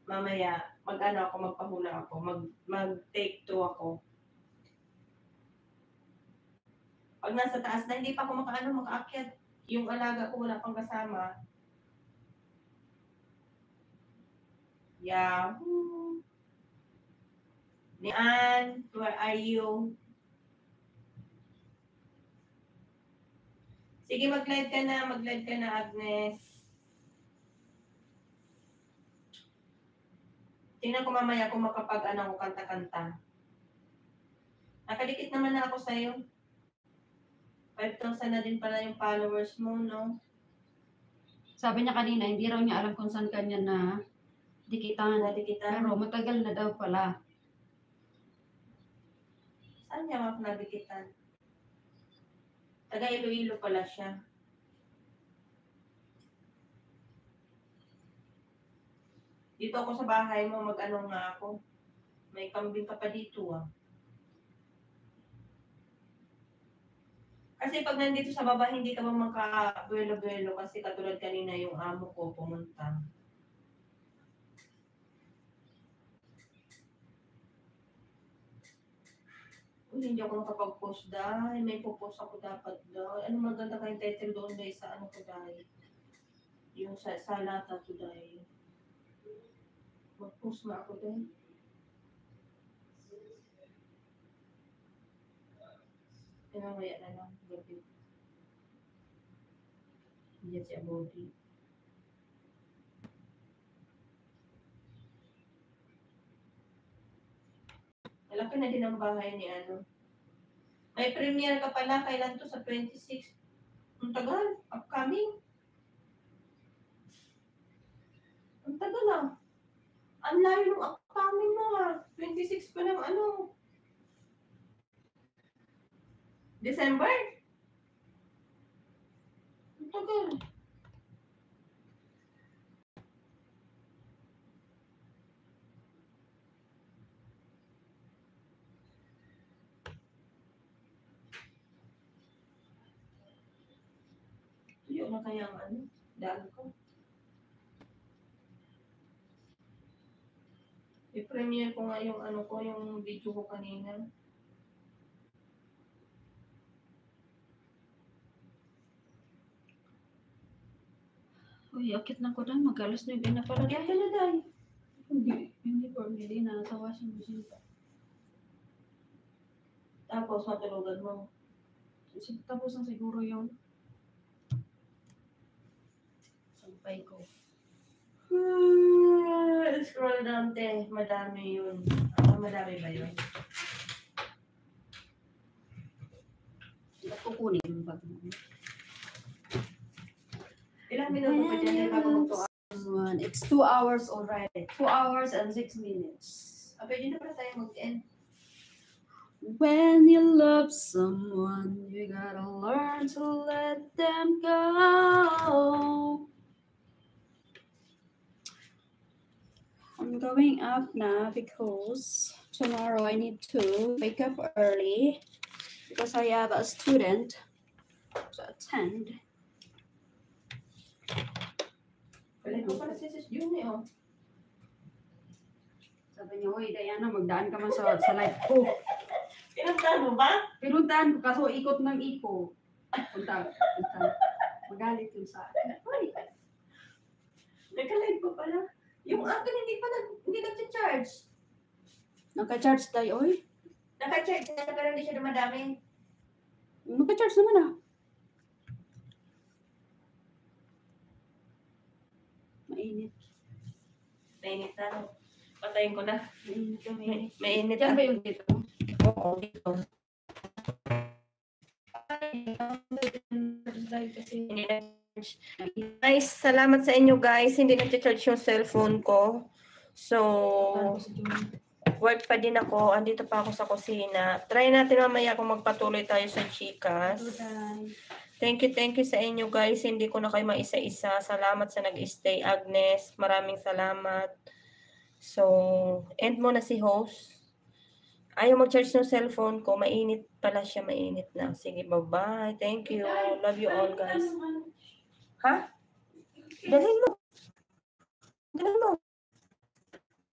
magpahula ako, mag-take 2 ako. Pag nasa taas na, hindi pa ako makaakyat. Yung alaga ko wala pang kasama. Yahoo! Nian, where are you? Sige, mag-live ka na, Agnes. Tingnan ko mamaya kung ko kanta-kanta. Nakadikit naman na ako sa'yo. 5,000 na din pala yung followers mo, no? Sabi niya kanina, hindi raw niya alam kung saan kanya na dikitan. Nadikitan. Pero matagal na daw pala. Saan niya nadikitan? Taga Iloilo pala siya. Dito ako sa bahay mo, mag-ano nga ako. May kambing ka pa dito, ah. Kasi pag nandito sa baba, hindi ka ba makabuelo-buelo kasi katulad kanina yung amo ko pumunta. Uy, hindi ako nakapag-post dahil may post ako dapat dahil. Ano maganda kayong title doon dahil sa ano ko dahil. Yung sa lata to dahil. Mag-post na ako dahil. Mamaya na lang, gabi. Diyan si Abodi. Malaki na din ang bahay ni ano. May premiere ka pala, kailan to sa 26? Ang tagal, upcoming. Ang tagal ah. Ang layo ng upcoming mo ah. 26 pa lang ano. December? Ang tagal. Tuyo na kaya ang ano, daan ko. I-premiere ko nga yung ano ko, yung video ko kanina. Uy, akit na ko na. Mag-alas 9 na pala. Kaya ka na dahil. Hindi po, hindi na. Nasa washing machine pa. Tapos matulugan mo. Tapos na siguro yung wifi ko. Scroll down, te. Madami yun. Madami ba yun? Ba't kukunin yung bag mo? Ilang minuto pa dyan bago mag-2 One. It's 2 hours already. 2 hours and 6 minutes. Pwede na pala tayo mag-end. When you love someone, you gotta learn to let them go. I'm going up now because tomorrow I need to wake up early because I have a student to attend. Wala ko pala si Sis June eh, oh. Sabi niya, "Hoy, Diana, magdaan ka man sa life ko." Pinuntahan mo ba? Pinuntahan ko kaso ikot ng ikot. Punta. Magalit yun sa akin. Ay! Nagka-live ko pala. Yung akin hindi nag-charge. Naka-charge tayo, oy. Naka-charge na pero hindi siya dumadami. Naka-charge naman ah. Mainit. Mainit na, no? Patayin ko na. Mainit na mainit. Mainit Diyan na. ba yung dito? Oo, dito. Hindi na-charge. Guys, salamat sa inyo guys. Hindi na-charge yung cellphone ko. So, work pa din ako. Andito pa ako sa kusina. Try natin mamaya kung magpatuloy tayo sa Gcash. Thank you sa inyo guys. Hindi ko na kayo maisa-isa. Salamat sa nag-stay, Agnes. Maraming salamat. So, end mo na si host. Ayaw mag-charge ng cellphone ko. Mainit pala siya. Mainit na. Sige, bye-bye. Thank you. Love you all guys. Ha? Dalhin mo. Dalhin mo.